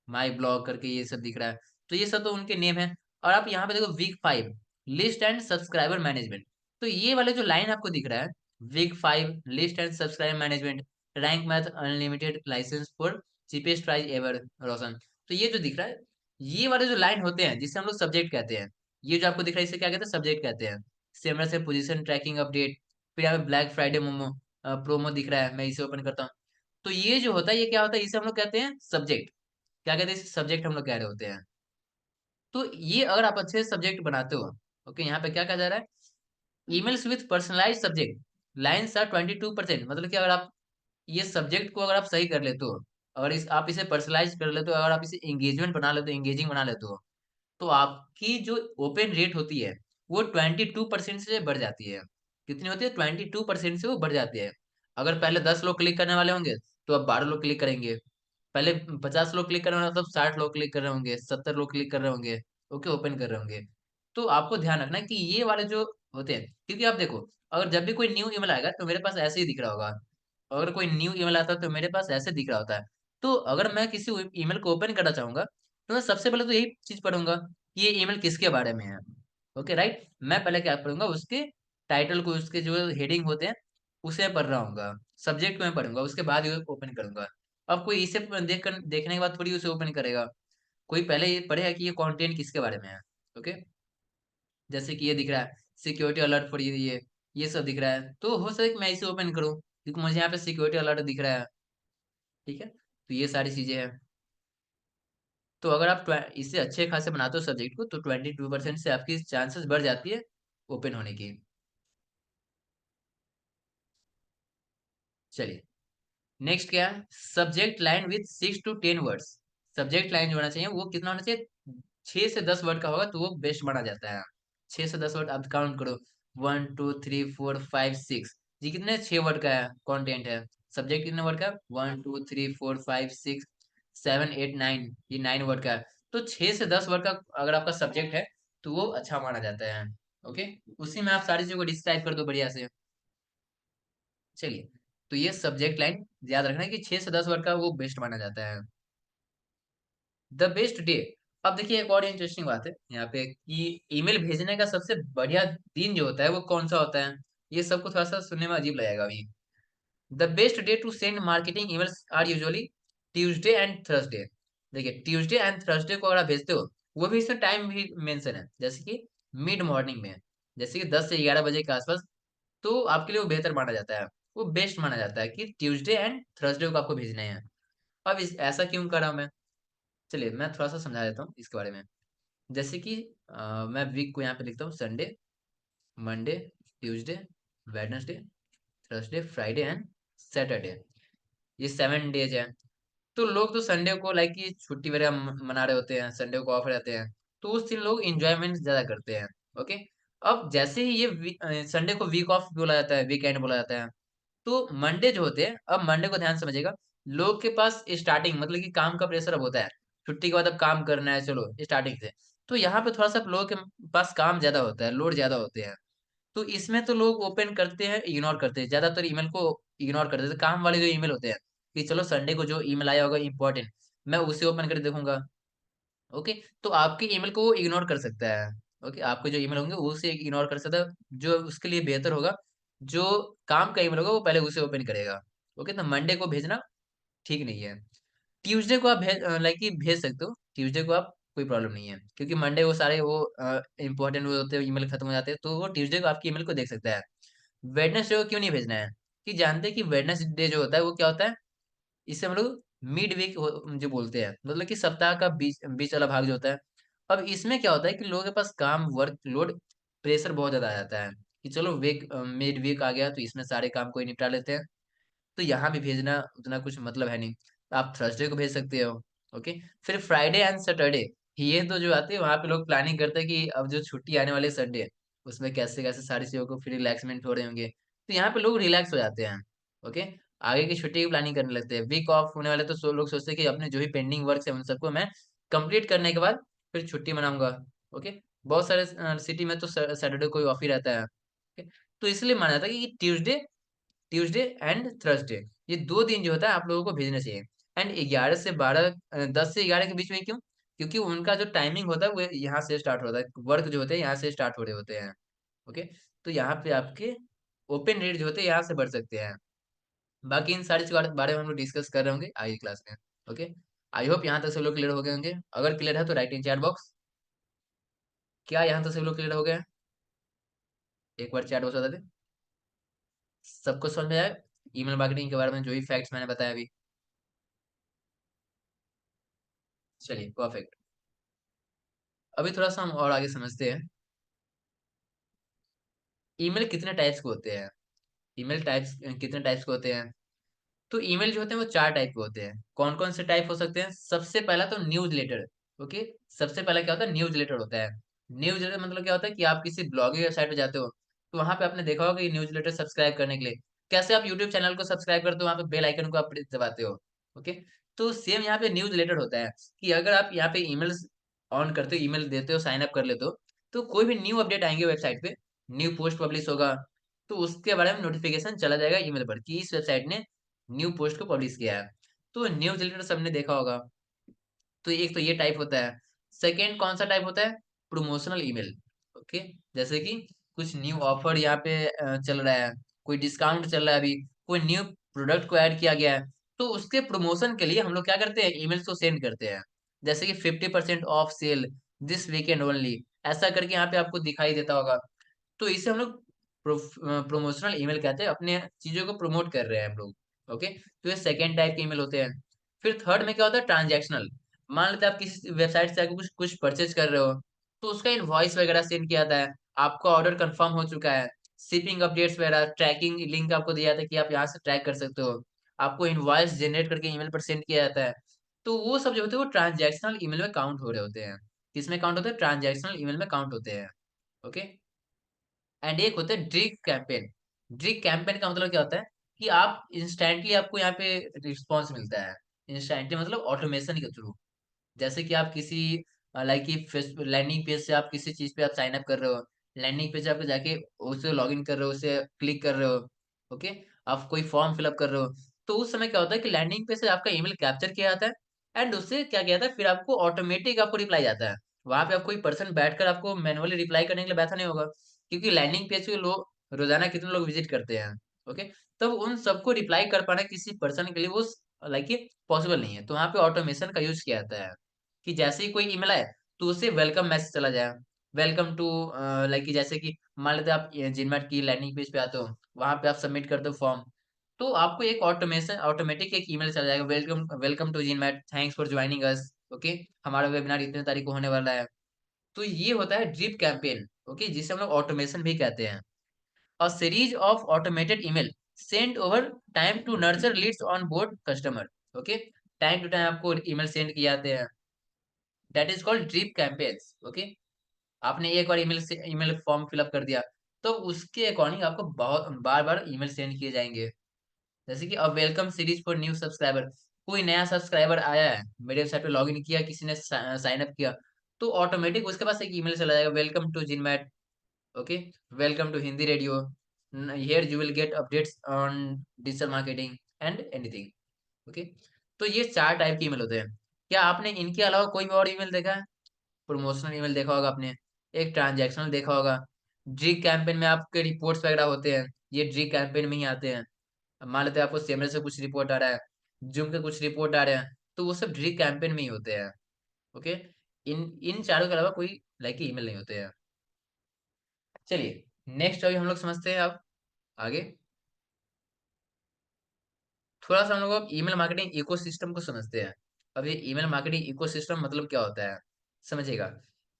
Speaker 1: माई ब्लॉग करके ये सब दिख रहा है। तो ये सब तो उनके नेम है। और आप यहाँ पे देखो week 5 list and subscriber management. तो ये वाले जो लाइन आपको दिख रहा है, week 5 list and subscriber management, Rank Math unlimited licence for cheapest price ever Roshan. तो ये जो दिख रहा है, ये वाले जो लाइन होते हैं जिसे हम लोग सब्जेक्ट कहते हैं, ये जो आपको दिख रहा है इसे क्या कहते हैं? सब्जेक्ट कहते हैं। सिमरन से पोजीशन ट्रैकिंग अपडेट, फिर यहाँ पे ब्लैक फ्राइडे मोमो प्रोमो दिख रहा है, मैं इसे ओपन करता हूँ। तो ये जो होता है, ये क्या होता है? इसे हम लोग कहते हैं सब्जेक्ट। क्या कहते हैं? इसे सब्जेक्ट हम लोग कह रहे होते हैं। तो ये अगर आप अच्छे सब्जेक्ट बनाते हो, ओके, यहाँ पे क्या कहा जा रहा है? Emails with personalise subject lines are 22%। मतलब कि अगर आप ये सब्जेक्ट को अगर आप सही कर लेते हो, अगर इस आप इसे पर्सनलाइज कर लेते हो, अगर आप इसे एंगेजमेंट बना लेते हो, एंगेजिंग बना लेते हो, तो आपकी जो ओपन रेट होती है वो 22% से बढ़ जाती है। कितनी होती है? 22% से वो बढ़ जाती है। अगर पहले 10 लोग क्लिक करने वाले होंगे, तो अब 12 लोग क्लिक करेंगे। पहले 50 लोग क्लिक कर रहे होंगे, तब 60 लोग क्लिक कर रहे होंगे, 70 लोग क्लिक कर रहे होंगे, ओके, ओपन कर रहे होंगे। तो आपको ध्यान रखना है कि ये वाले जो होते हैं, क्योंकि आप देखो, अगर जब भी कोई न्यू ईमेल आएगा तो मेरे पास ऐसे ही दिख रहा होगा। अगर कोई न्यू ईमेल आता है तो मेरे पास ऐसे दिख रहा होता है। तो अगर मैं किसी ईमेल को ओपन करना चाहूंगा, तो मैं सबसे पहले तो यही चीज पढ़ूंगा कि ये ईमेल किसके बारे में है। ओके, राइट, मैं पहले क्या पढ़ूंगा? उसके टाइटल को, उसके जो हेडिंग होते हैं उसे पढ़ रहा हूँ, सब्जेक्ट को मैं पढ़ूंगा, उसके बाद ये ओपन करूंगा। अब कोई इसे देखने के बाद थोड़ी उसे ओपन करेगा। कोई पहले ये पढ़ेगा कि ये कंटेंट किसके बारे में है। ओके, जैसे कि ये दिख रहा है सिक्योरिटी अलर्ट फॉर ये सब दिख रहा है, तो हो सकता है कि मैं इसे ओपन करूँ क्योंकि मुझे यहाँ पे सिक्योरिटी अलर्ट दिख रहा है। ठीक है, तो ये सारी चीजें हैं। तो अगर आप इससे अच्छे खासे बनाते हो सब्जेक्ट को, तो 22% से आपकी चांसेस बढ़ जाती है ओपन होने की। चलिए, नेक्स्ट क्या है? Subject line with 6 to 10 words. Subject line जो होना चाहिए वो कितना होना चाहिए? 6 से 10 वर्ड का होगा तो वो बेस्ट माना जाता है। 6 से 10 वर्ड आप काउंट करो, 1 2 3 4 5 6। ये कितने? 6 वर्ड का है कंटेंट है। सब्जेक्ट कितने वर्ड का है? 1 2 3 4 5 6 7 8 9, ये 9 वर्ड का है। तो 6 से 10 वर्ड का अगर आपका सब्जेक्ट है तो वो अच्छा माना जाता है। ओके, उसी में आप सारी चीजों को डिस्क्राइब कर दो बढ़िया से। चलिए, तो ये सब्जेक्ट लाइन याद रखना है कि 6 से 10 वर्ड का वो बेस्ट माना जाता है। The best day. अब देखिए एक और इंटरेस्टिंग बात है यहाँ पे कि ईमेल भेजने का सबसे बढ़िया दिन जो होता है वो कौन सा होता है? ये सबको थोड़ा सा सुनने में अजीब लगेगा अभी। The best day to send marketing emails are usually Tuesday and Thursday. देखिए, ट्यूसडे एंड थर्सडे को अगर आप भेजते हो, वो भी इसमें टाइम भी मेंशन है, जैसे कि मिड मॉर्निंग में, जैसे कि 10 से 11 बजे के आसपास। तो आपके लिए वो बेहतर माना जाता है, वो बेस्ट माना जाता है कि ट्यूसडे एंड थर्सडे को आपको भेजने हैं। अब ऐसा क्यों करा मैं? चलिए मैं थोड़ा सा समझा देता हूँ इसके बारे में। जैसे कि मैं वीक को यहाँ पे लिखता हूँ: Sunday, Monday, Tuesday, Wednesday, Thursday, Friday and Saturday. ये 7 डेज है। तो लोग तो संडे को लाइक कि छुट्टी वगैरह मना रहे होते हैं, संडे को ऑफ रहते हैं, तो उस दिन लोग इंजॉयमेंट ज्यादा करते हैं। ओके, अब जैसे ही ये संडे को वीक ऑफ बोला जाता है, वीकेंड बोला जाता है, तो मंडे जो होते हैं, अब मंडे को ध्यान से समझिएगा, लोग के पास स्टार्टिंग मतलब कि काम का प्रेशर अब होता है। छुट्टी के बाद अब काम करना है, चलो स्टार्टिंग से। तो यहाँ पे थोड़ा सा लोगों के पास काम ज्यादा होता है, लोड ज्यादा होते हैं। तो इसमें तो लोग ओपन करते हैं, इग्नोर करते हैं, ज्यादातर ईमेल को इग्नोर करते हैं। तो काम वाले जो ईमेल होते हैं कि चलो संडे को जो ईमेल आया होगा इंपॉर्टेंट, मैं उसे ओपन कर देखूंगा। ओके, तो आपके ईमेल को वो इग्नोर कर सकता है। ओके, आपके जो ईमेल होंगे वो उसे इग्नोर कर सकता है, जो उसके लिए बेहतर होगा, जो काम का ईमेल होगा वो पहले उसे ओपन करेगा। ओके, तो मंडे को भेजना ठीक नहीं है। ट्यूसडे को आप लाइक कि भेज सकते हो, ट्यूसडे को आप कोई प्रॉब्लम नहीं है, क्योंकि मंडे वो सारे वो इंपॉर्टेंट वो होते हैं, ईमेल खत्म हो जाते हैं, तो वो ट्यूसडे को आपकी ईमेल को देख सकता है। वेडनेसडे को क्यों नहीं भेजना है? कि जानते हैं कि वेडनेसडे जो होता है वो क्या होता है? इसे हम लोग मिड वीक जो बोलते हैं, मतलब कि सप्ताह का बीच बीच वाला भाग जो होता है। अब इसमें क्या होता है कि लोगों के पास काम, वर्क लोड, प्रेशर बहुत ज्यादा आ जाता है कि चलो मिड वीक आ गया तो इसमें सारे काम कोई निपटा लेते हैं। तो यहाँ भी भेजना उतना कुछ मतलब है नहीं, तो आप थर्सडे को भेज सकते हो। ओके। फिर फ्राइडे एंड सैटरडे, ये तो जो आते हैं वहां पे लोग प्लानिंग करते हैं कि अब जो छुट्टी आने वाले संडे, उसमें कैसे कैसे सारी चीजों को फिर रिलैक्समेंट हो रहे होंगे, तो यहाँ पे लोग रिलैक्स हो जाते हैं। ओके। आगे की छुट्टी की प्लानिंग करने लगते हैं, वीक ऑफ होने वाले तो लोग सोचते हैं कि अपने जो भी पेंडिंग वर्क है उन सबको मैं कंप्लीट करने के बाद फिर छुट्टी मनाऊंगा। ओके। बहुत सारे सिटी में तो सैटरडे को ऑफ ही रहता है। ओके। तो इसलिए माना जाता है कि ट्यूसडे ट्यूसडे एंड थर्सडे, ये 2 दिन जो होता है आप लोगों को भेजना चाहिए। एंड 11 से 12, 10 से 11 के बीच में क्यों? क्योंकि उनका जो टाइमिंग होता है वो यहाँ से स्टार्ट होता है, वर्क जो होते हैं यहाँ से स्टार्ट हो रहे होते हैं। ओके। तो यहाँ पे आपके ओपन रेट जो होते हैं यहाँ से बढ़ सकते हैं। बाकी इन सारी चीज़ों के बारे में हम लोग डिस्कस कर रहे होंगे आगे क्लास में। ओके। आई होप यहाँ तक सब लोग क्लियर हो गए होंगे। अगर क्लियर है तो राइट इन चैट बॉक्स। क्या यहाँ तक सब लोग क्लियर हो गए हैं? एक बार चैट बॉक्स बता दें। सबको समझ में आया ईमेल मार्केटिंग के बारे में जो भी फैक्ट्स मैंने बताया अभी? चलिए परफेक्ट। अभी थोड़ा सा हम और आगे समझते हैं। ईमेल कितने टाइप्स के होते हैं? ईमेल टाइप्स कितने टाइप्स के होते हैं? तो ईमेल जो होते हैं वो 4 टाइप के होते हैं। कौन कौन से टाइप हो सकते हैं? सबसे पहला तो न्यूज लेटर। ओके। सबसे पहला क्या होता है? न्यूज लेटर होता है। न्यूज लेटर मतलब क्या होता है कि आप किसी ब्लॉगिंग वेबसाइट पे जाते हो, तो वहां पे आपने देखा होगा कि न्यूज लेटर सब्सक्राइब करने के लिए कैसे आप यूट्यूब चैनल को सब्सक्राइब करते हो, वहां पे बेल आइकन को आप दबाते हो। ओके। तो सेम यहाँ पे न्यूज लेटर होता है कि अगर आप यहाँ पे ईमेल्स ऑन करते हो, ईमेल देते हो, साइन अप कर लेते हो, तो कोई भी न्यू अपडेट आएंगे वेबसाइट पे, न्यू पोस्ट पब्लिश होगा, तो उसके बारे में नोटिफिकेशन चला जाएगा ईमेल पर कि इस वेबसाइट ने न्यू पोस्ट को पब्लिश किया है। तो न्यूज लेटर सबने देखा होगा। तो एक तो ये टाइप होता है। सेकेंड कौन सा टाइप होता है? Promotional email. ओके। जैसे कि कुछ न्यू ऑफर यहाँ पे चल रहा है, कोई डिस्काउंट चल रहा है, अभी कोई न्यू प्रोडक्ट को ऐड किया गया है, तो उसके प्रमोशन के लिए हम लोग क्या करते हैं? ईमेल्स को सेंड करते हैं। जैसे कि 50% off sale this weekend only, ऐसा करके यहाँ पे आपको दिखाई देता होगा। तो इसे हम लोग प्रमोशनल ईमेल कहते हैं, अपने चीजों को प्रमोट कर रहे हैं हम लोग। ओके। तो ये सेकेंड टाइप के ईमेल होते हैं। फिर थर्ड में क्या होता है? ट्रांजैक्शनल। मान लेते हैं आप किसी वेबसाइट से आके कुछ कुछ परचेज कर रहे हो, तो उसका इनवॉइस वगैरह सेंड किया जाता है, आपका ऑर्डर कंफर्म हो चुका है, शिपिंग अपडेट्स वगैरह, ट्रैकिंग लिंक आपको दिया जाता है कि आप यहाँ से ट्रैक कर सकते हो, आपको इनवॉइस जनरेट करके ईमेल पर सेंड किया जाता है। तो वो सब जो होते हैं वो ट्रांजैक्शनल ईमेल में काउंट हो रहे होते हैं। किसमें काउंट होते हैं? ट्रांजैक्शनल ईमेल में काउंट होते हैं। ओके। एंड एक होता है ड्रिग कैंपेन। ड्रिग कैंपेन का मतलब क्या होता है कि आप इंस्टेंटली, आपको यहाँ पे रिस्पॉन्स मिलता है। इंस्टेंटली मतलब ऑटोमेशन के थ्रू। जैसे कि आप किसी लाइक कि लैंडिंग पेज से आप किसी चीज पे आप साइन अप कर रहे हो, लैंडिंग पेज पे जाके उसे लॉग इन कर रहे हो, उसे क्लिक कर रहे हो। ओके। आप कोई फॉर्म फिलअप कर रहे हो, तो उस समय क्या होता है कि लैंडिंग पेज से आपका ईमेल कैप्चर किया जाता है, एंड उससे क्या किया जाता है, फिर आपको ऑटोमेटिक आपको रिप्लाई जाता है। वहां पे आप कोई पर्सन बैठकर आपको मैनुअली रिप्लाई करने के लिए बैठा नहीं होगा, क्योंकि लैंडिंग पेज पे लोग रोजाना कितने लोग विजिट करते हैं। ओके। तब उन सबको रिप्लाई कर पाना किसी पर्सन के लिए वो लाइक ये पॉसिबल नहीं है, तो वहाँ पे ऑटोमेशन का यूज किया जाता है कि जैसे ही कोई ईमेल आए तो उसे वेलकम मैसेज चला जाए। वेलकम टू, लाइक कि जैसे कि मान लेते हैं आप जिनमेट की लैंडिंग पेज पे आते हो, वहां पे आप सबमिट करते हो फॉर्म, तो आपको एक ऑटोमेशन ऑटोमेटिक एक ईमेल चला जाएगा, welcome welcome to Jinmate, thanks for joining us. Okay. हमारा वेबिनार इतने तारीख को होने वाला है। तो ये होता है ड्रिप कैंपेन। ओके। जिसे हम लोग ऑटोमेशन भी कहते हैं। A series of automated email send over time to nurture leads on board customer. Okay. Time to time आपको ईमेल सेंड किए जाते हैं, that is called drip campaigns. Okay. आपने एक बार ईमेल से ईमेल फॉर्म फिलअप कर दिया, तो उसके अकॉर्डिंग आपको बहुत बार बार ईमेल सेंड किए जाएंगे। जैसे कि अब welcome series for new subscriber, कोई नया सब्सक्राइबर आया है, मेरे वेबसाइट पे लॉगिन किया, किसी ने साइन अप किया, तो ऑटोमेटिक उसके पास एक ईमेल चला जाएगा, welcome to Jinmat. Okay. Welcome to Hindi radio, here you will get updates on digital marketing and anything. Okay. तो ये 4 टाइप के ईमेल होते हैं। क्या आपने इनके अलावा कोई भी और ईमेल देखा है? प्रमोशनल ईमेल देखा होगा आपने, एक ट्रांजैक्शनल देखा होगा, ड्रिग कैंपेन में आपके रिपोर्ट्स वगैरह होते हैं, ये ड्रिग कैंपेन में ही आते हैं। अब मान लेते हैं आपको सेमरल से कुछ रिपोर्ट आ रहा है, जूम के कुछ रिपोर्ट आ रहे हैं, तो वो सब ड्रिग कैंपेन में ही होते हैं। ओके। इन इन चारों के अलावा कोई लाइक ईमेल नहीं होते हैं। चलिए नेक्स्ट अभी हम लोग समझते हैं अब आगे थोड़ा सा हम लोग अब ईमेल मार्केटिंग इकोसिस्टम को समझते हैं। अब ये ईमेल मार्केटिंग इकोसिस्टम मतलब क्या होता है, समझिएगा।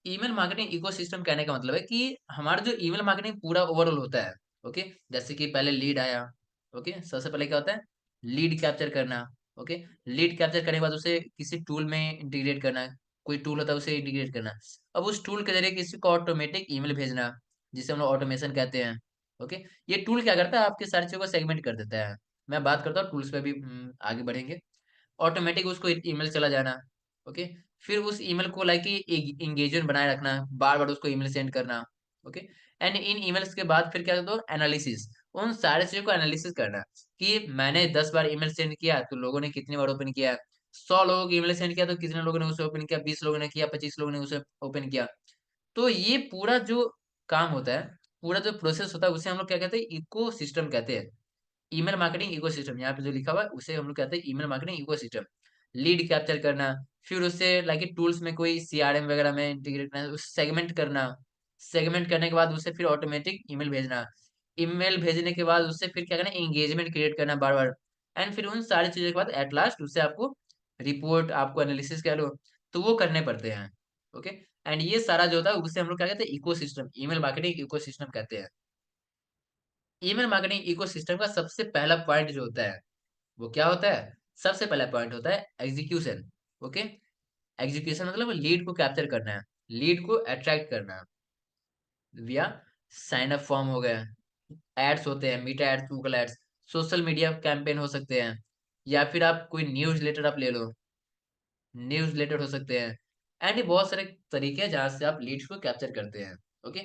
Speaker 1: ईमेल मार्केटिंग इकोसिस्टम कहने का मतलब है कि हमारा जो ईमेल मार्केटिंग पूरा ओवरऑल होता है, ओके। जैसे कि पहले लीड आया, ओके। सबसे पहले क्या होता है, लीड कैप्चर करना, ओके। लीड कैप्चर करने के बाद उसे किसी टूल में इंटीग्रेट करना, कोई टूल होता है उसे इंटीग्रेट करना। अब उस टूल के जरिए किसी को ऑटोमेटिक ईमेल भेजना, जिसे हम लोग ऑटोमेशन कहते हैं, ओके। ये टूल क्या करता है, आपकी सारी चीजों को सेगमेंट कर देता है। मैं बात करता हूँ टूल्स पे भी, आगे बढ़ेंगे। ऑटोमेटिक उसको ईमेल चला जाना, ओके। फिर उस ईमेल को लाइक एंगेजमेंट बनाए रखना, बार बार उसको ईमेल सेंड करना, ओके। एंड इन ईमेल्स के बाद फिर क्या करते हो, एनालिसिस। उन सारे चीजों को एनालिसिस करना कि मैंने 10 बार ईमेल सेंड किया तो लोगों ने कितनी बार ओपन किया, 100 लोगों को ईमेल सेंड किया तो कितने लोगों ने उसे ओपन किया, 20 लोगों ने किया, 25 लोगों ने उसे ओपन किया। तो ये पूरा जो काम होता है, पूरा जो प्रोसेस होता है, उसे हम लोग क्या कहते हैं, इको सिस्टम कहते हैं। ईमेल मार्केटिंग इकोसिस्टम यहाँ पे जो लिखा हुआ है उसे हम लोग कहते हैं email marketing ecosystem. Lead capture करना, फिर उससे लाइक टूल्स में कोई सीआरएम वगैरह में इंटीग्रेट करना, उसे सेगमेंट करना, सेगमेंट करने के बाद उसे फिर ऑटोमेटिक ईमेल भेजना, ईमेल भेजने के बाद उससे फिर क्या करना, एंगेजमेंट क्रिएट करना बार बार। एंड फिर उन सारी चीजों के बाद एट लास्ट उससे आपको रिपोर्ट, आपको एनालिसिस कह लो, तो वो करने पड़ते हैं, ओके। एंड ये सारा जो होता है उसे हम लोग क्या कहते हैं, इकोसिस्टम, ईमेल मार्केटिंग इकोसिस्टम कहते हैं। ईमेल मार्केटिंग इकोसिस्टम का सबसे पहला पॉइंट जो होता है वो क्या होता है, सबसे पहला पॉइंट होता है एग्जीक्यूशन, ओके। एग्जीक्यूशन मतलब लीड को कैप्चर करना है, लीड को अट्रैक्ट करना है विया साइन अप फॉर्म हो गया, एड्स होते हैं, Meta ads, Google ads, social media campaign हो सकते हैं, या फिर आप कोई न्यूज लेटर आप ले लो, न्यूज लेटर हो सकते हैं। एंड ये बहुत सारे तरीके हैं जहां से आप लीड्स को कैप्चर करते हैं, ओके।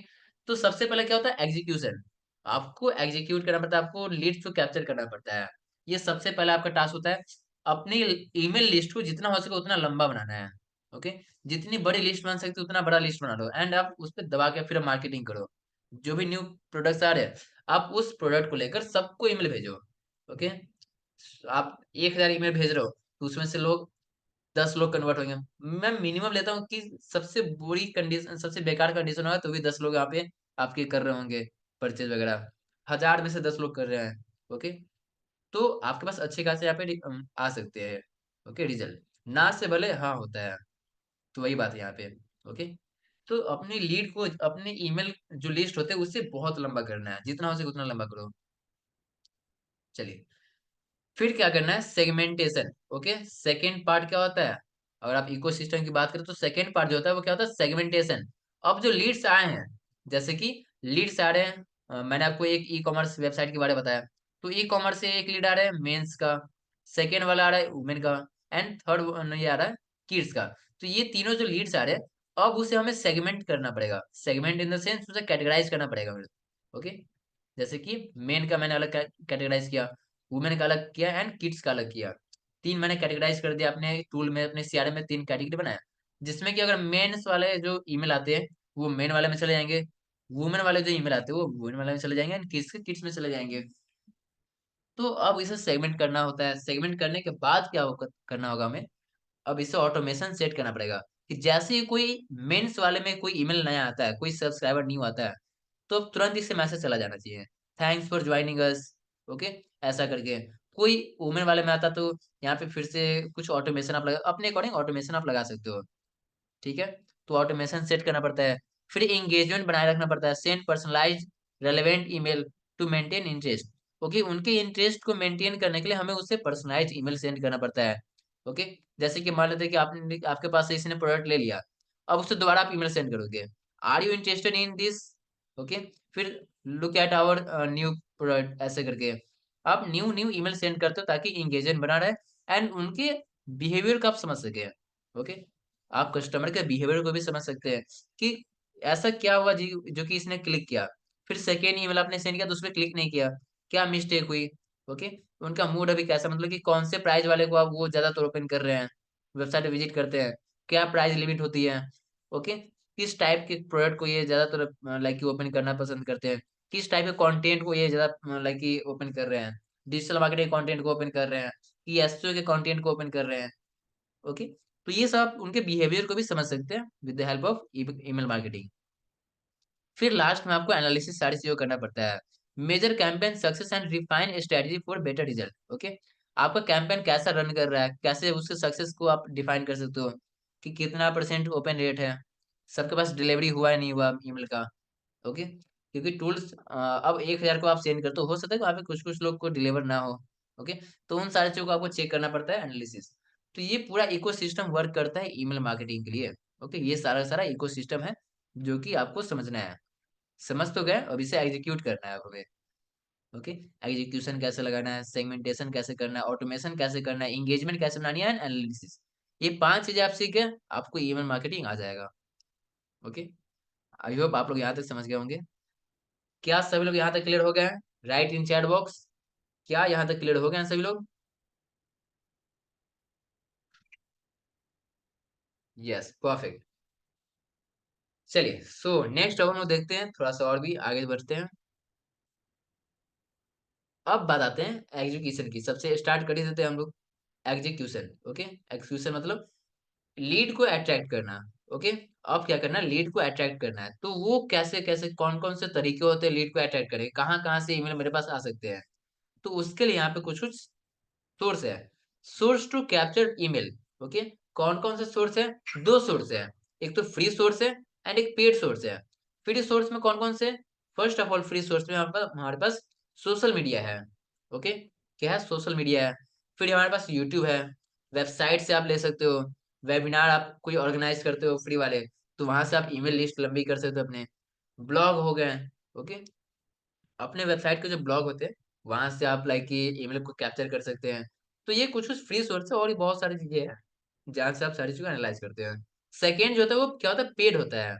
Speaker 1: तो सबसे पहले क्या होता है, एग्जीक्यूशन। आपको एग्जीक्यूट करना पड़ता है, आपको लीड्स को कैप्चर करना पड़ता है। ये सबसे पहला आपका टास्क होता है। अपनी ईमेल लिस्ट को जितना हो सके उतना लंबा बनाना है, ओके। जितनी बड़ी लिस्ट बन सकती है उतना बड़ा लिस्ट बना लो, एंड आप उस पर दबा के फिर मार्केटिंग करो। जो भी न्यू प्रोडक्ट्स आ रहे हैं, आप उस प्रोडक्ट को लेकर सबको ईमेल भेजो, ओके। आप 1000 ईमेल भेज रहे हो तो उसमें से लोग 10 लोग कन्वर्ट होंगे। मैं मिनिमम लेता हूँ कि सबसे बुरी कंडीशन, सबसे बेकार कंडीशन होगा तो भी 10 लोग यहाँ पे आपके कर रहे होंगे परचेज वगैरह। 1000 में से 10 लोग कर रहे हैं, ओके। तो आपके पास अच्छे खासे यहाँ पे आ सकते हैं, ओके, रिजल्ट। ना से भले हाँ होता है, तो वही बात है यहाँ पे, ओके। तो अपनी लीड को, अपने ईमेल जो लिस्ट होते हैं उससे बहुत लंबा करना है, जितना हो सके उतना लंबा करो। चलिए, फिर क्या करना है, सेगमेंटेशन, ओके। सेकेंड पार्ट क्या होता है, अगर आप इकोसिस्टम की बात करें तो सेकेंड पार्ट जो होता है वो क्या होता है, सेगमेंटेशन। अब जो लीड्स आए हैं, जैसे कि लीड्स आ रहे हैं, मैंने आपको एक ई कॉमर्स वेबसाइट के बारे में बताया, तो ई कॉमर्स से एक लीड आ रहा है मेंस का, सेकेंड वाला आ रहा है वुमेन का, एंड थर्ड ये आ रहा है किड्स का। तो ये तीनों जो लीड्स आ रहे हैं, अब उसे हमें सेगमेंट करना पड़ेगा, सेगमेंट इन द सेंस उसे कैटेगराइज करना पड़ेगा, ओके। जैसे कि मेन का मैंने अलग कैटेगराइज किया, वुमेन का अलग किया, एंड किड्स का अलग किया। तीन मैंने कैटेगराइज कर दिया अपने टूल में, अपने सीआरएम में तीन कैटेगरी बनाया, जिसमें कि अगर मेंस वाले जो ईमेल आते हैं वो मेन वाले में चले जाएंगे, वुमेन वाले जो ईमेल आते हैं वो वुमेन वाले में चले जाएंगे, एंड किड्स के किड्स में चले जाएंगे। तो अब इसे सेगमेंट करना होता है, सेगमेंट करने के बाद क्या करना होगा हमें, अब इसे ऑटोमेशन सेट करना पड़ेगा कि जैसे ही कोई मेंस वाले में कोई ईमेल नया आता है, कोई सब्सक्राइबर न्यू आता है, तो तुरंत इससे मैसेज चला जाना चाहिए, thanks for joining us, okay. ऐसा करके कोई वुमेन वाले में आता तो यहाँ पे फिर से कुछ ऑटोमेशन आप लगा, अपने अकॉर्डिंग ऑटोमेशन आप लगा सकते हो, ठीक है। तो ऑटोमेशन सेट करना पड़ता है। फिर एंगेजमेंट बनाए रखना पड़ता है, send personalize relevant email to maintain interest, okay. उनके इंटरेस्ट को मेंटेन करने के लिए हमें उससे पर्सनलाइज ईमेल सेंड करना पड़ता है, ओके। जैसे कि मान लेते हैं कि आपने, आपके पास से इसने प्रोडक्ट ले लिया, अब उससे दोबारा आप ईमेल सेंड करोगे, are you interested in this, okay. फिर look at our new product, ऐसे करके आप न्यू न्यू ईमेल सेंड करते हो ताकि इंगेजमेंट बना रहे एंड उनके बिहेवियर को आप समझ सके, ओके। आप कस्टमर के बिहेवियर को भी समझ सकते हैं कि ऐसा क्या हुआ जी जो कि इसने क्लिक किया, फिर सेकेंड ईमेल आपने सेंड किया तो उसमें क्लिक नहीं किया, क्या मिस्टेक हुई, ओके। उनका मूड अभी कैसा, मतलब कि कौन से प्राइस वाले को आप वो ज्यादातर ओपन कर रहे हैं, वेबसाइट विजिट करते हैं, क्या प्राइस लिमिट होती है, ओके। किस टाइप के प्रोडक्ट को ये ज्यादातर लाइक ओपन करना पसंद करते हैं, किस टाइप के कंटेंट को ये ज्यादा लाइक ओपन कर रहे हैं, डिजिटल मार्केटिंग कंटेंट को ओपन कर रहे हैं कि एसईओ के कंटेंट को ओपन कर रहे हैं, ओके। तो ये सब आप उनके बिहेवियर को भी समझ सकते हैं with the help of email marketing. फिर लास्ट में आपको एनालिसिस सारी चीजों करना पड़ता है, measure campaign success and refine strategy for better result. Okay, आपका कैंपेन कैसा रन कर रहा है, कैसे उसके सक्सेस को आप डिफाइन कर सकते हो कि कितना परसेंट ओपन रेट है, सबके पास डिलीवरी हुआ है नहीं हुआ ईमेल का। ओके, क्योंकि टूल्स अब 1000 को आप सेंड करते हो सकता है कि वहाँ पे कुछ कुछ लोग को डिलीवर ना हो। ओके, तो उन सारी चीजों को आपको चेक करना पड़ता है, एनालिसिस। तो ये पूरा इकोसिस्टम वर्क करता है ईमेल मार्केटिंग के लिए। ओके, ये सारा सारा इकोसिस्टम है जो कि आपको समझना है। समझ तो गए, अब इसे एग्जीक्यूट करना है हमें। ओके, एग्जीक्यूशन कैसे लगाना है, सेगमेंटेशन कैसे करना है, ऑटोमेशन कैसे करना है, एंगेजमेंट कैसे बनानी है, एनालिसिस। ये 5 चीजें आप सीख गए, आपको ईमेल मार्केटिंग आ जाएगा। ओके, आई होप आप लोग यहाँ तक समझ गए होंगे। क्या सभी लोग यहाँ तक क्लियर हो गए हैं? राइट इन चैट बॉक्स, क्या यहाँ तक क्लियर हो गए हैं सभी लोग? Yes, perfect. चलिए, सो नेक्स्ट अब हम लोग देखते हैं, थोड़ा सा और भी आगे बढ़ते हैं। अब बात आते हैं एग्जीक्यूशन की, सबसे स्टार्ट कर ही देते हैं हम लोग। एग्जीक्यूशन। ओके, एग्जीक्यूशन मतलब लीड को अट्रैक्ट करना। ओके, अब क्या करना है, लीड को अट्रैक्ट करना है, तो वो कैसे कैसे, कौन कौन से तरीके होते हैं लीड को अट्रैक्ट करें, कहाँ कहाँ से ईमेल मेरे पास आ सकते हैं। तो उसके लिए यहाँ पे कुछ कुछ सोर्स है। Source to capture email. Okay, कौन कौन से सोर्स है? दो सोर्स है, एक तो फ्री सोर्स है एंड एक पेड सोर्स है। फ्री सोर्स में कौन कौन से? First of all, free source में हमारे पास सोशल मीडिया है। ओके, क्या है? सोशल मीडिया है। फिर हमारे पास यूट्यूब है, वेबसाइट से आप ले सकते हो, वेबिनार आप कोई ऑर्गेनाइज करते हो फ्री वाले, तो वहां से आप ईमेल लिस्ट लंबी कर सकते हो अपने। ब्लॉग हो गए। ओके, अपने वेबसाइट के जो ब्लॉग होते हैं, वहां से आप लाइक कि ईमेल को कैप्चर कर सकते हैं। तो ये कुछ कुछ फ्री सोर्स है, और भी बहुत सारी चीजें हैं जहाँ से आप सारी चीजें एनालाइज करते हैं। सेकेंड जो होता है वो क्या होता है? पेड होता है।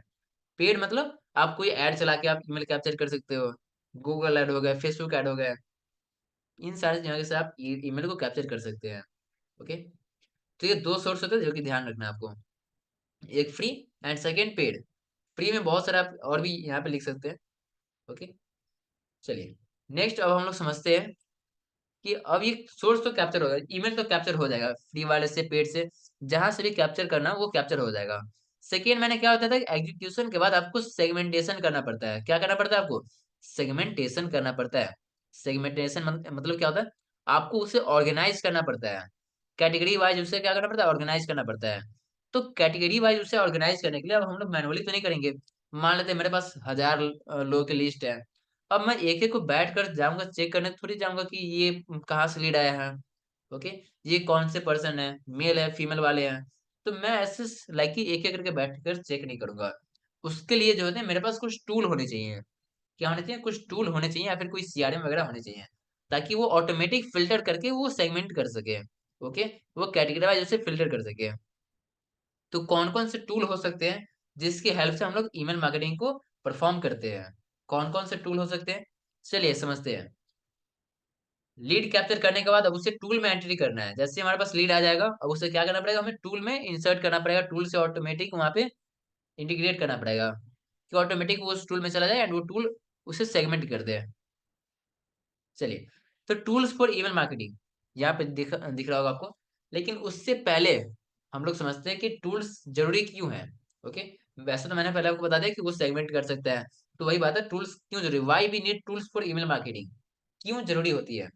Speaker 1: पेड मतलब आप कोई ऐड चला के आप ईमेल कैप्चर कर सकते हो। गूगल ऐड हो गया, फेसबुक ऐड हो गया, इन सारी जगह से आप ईमेल को कैप्चर कर सकते हैं। ओके, तो ये दो सोर्स होते हैं जो कि ध्यान रखना है आपको, एक free and second paid. Free में बहुत सारा आप और भी यहाँ पे लिख सकते हैं। ओके, चलिए, नेक्स्ट अब हम लोग समझते हैं कि अब ये सोर्स तो कैप्चर होगा, ईमेल तो कैप्चर हो जाएगा फ्री वाले से, पेड से, जहां से भी कैप्चर करना वो कैप्चर हो जाएगा। सेकेंड मैंने क्या होता था, एग्जीक्यूशन के बाद आपको सेगमेंटेशन करना पड़ता है। क्या करना पड़ता है आपको? सेगमेंटेशन करना पड़ता है। सेगमेंटेशन मतलब क्या होता है? आपको उसे ऑर्गेनाइज करना पड़ता है, कैटेगरी वाइज उसे क्या करना पड़ता है? ऑर्गेनाइज करना पड़ता है। तो कैटेगरी वाइज उसे ऑर्गेनाइज करने के लिए अब हम लोग मैनुअली तो नहीं करेंगे। मान लेते हैं मेरे पास 1000 लोगों की लिस्ट है, अब मैं एक एक को बैठ कर जाऊंगा चेक करने, थोड़ी जाऊंगा कि ये कहाँ से लीड आया है। ओके, ये कौन से पर्सन है, मेल है फीमेल वाले हैं। तो मैं ऐसे लाइक कि एक एक करके बैठ कर चेक नहीं करूंगा। उसके लिए जो होते हैं मेरे पास कुछ टूल होने चाहिए। क्या होने चाहिए? कुछ टूल होने चाहिए, या फिर कोई सीआरएम वगैरह होने चाहिए, ताकि वो ऑटोमेटिक फिल्टर करके वो सेगमेंट कर सके। ओके, वो कैटेगरी वाइज उसे फिल्टर कर सके। तो कौन कौन से टूल हो सकते हैं जिसकी हेल्प से हम लोग ईमेल मार्केटिंग को परफॉर्म करते हैं? कौन कौन से टूल हो सकते हैं? चलिए समझते हैं। लीड कैप्चर करने के बाद अब उसे टूल में एंट्री करना है। जैसे हमारे पास लीड आ जाएगा, अब उसे क्या करना पड़ेगा? हमें टूल में इंसर्ट करना पड़ेगा, टूल से ऑटोमेटिक वहां पे इंटीग्रेट करना पड़ेगा कि ऑटोमेटिक वो उस टूल में चला जाए एंड वो टूल उसे सेगमेंट कर दे। चलिए, तो टूल्स फॉर ईमेल मार्केटिंग यहाँ पे दिख रहा होगा आपको। लेकिन उससे पहले हम लोग समझते हैं कि टूल्स जरूरी क्यों है। ओके, वैसे तो मैंने पहले आपको बता दिया कि वो सेगमेंट कर सकता है, तो वही बात है, टूल्स क्यों जरूरी, why we need tools for email marketing, क्यों जरूरी होती है।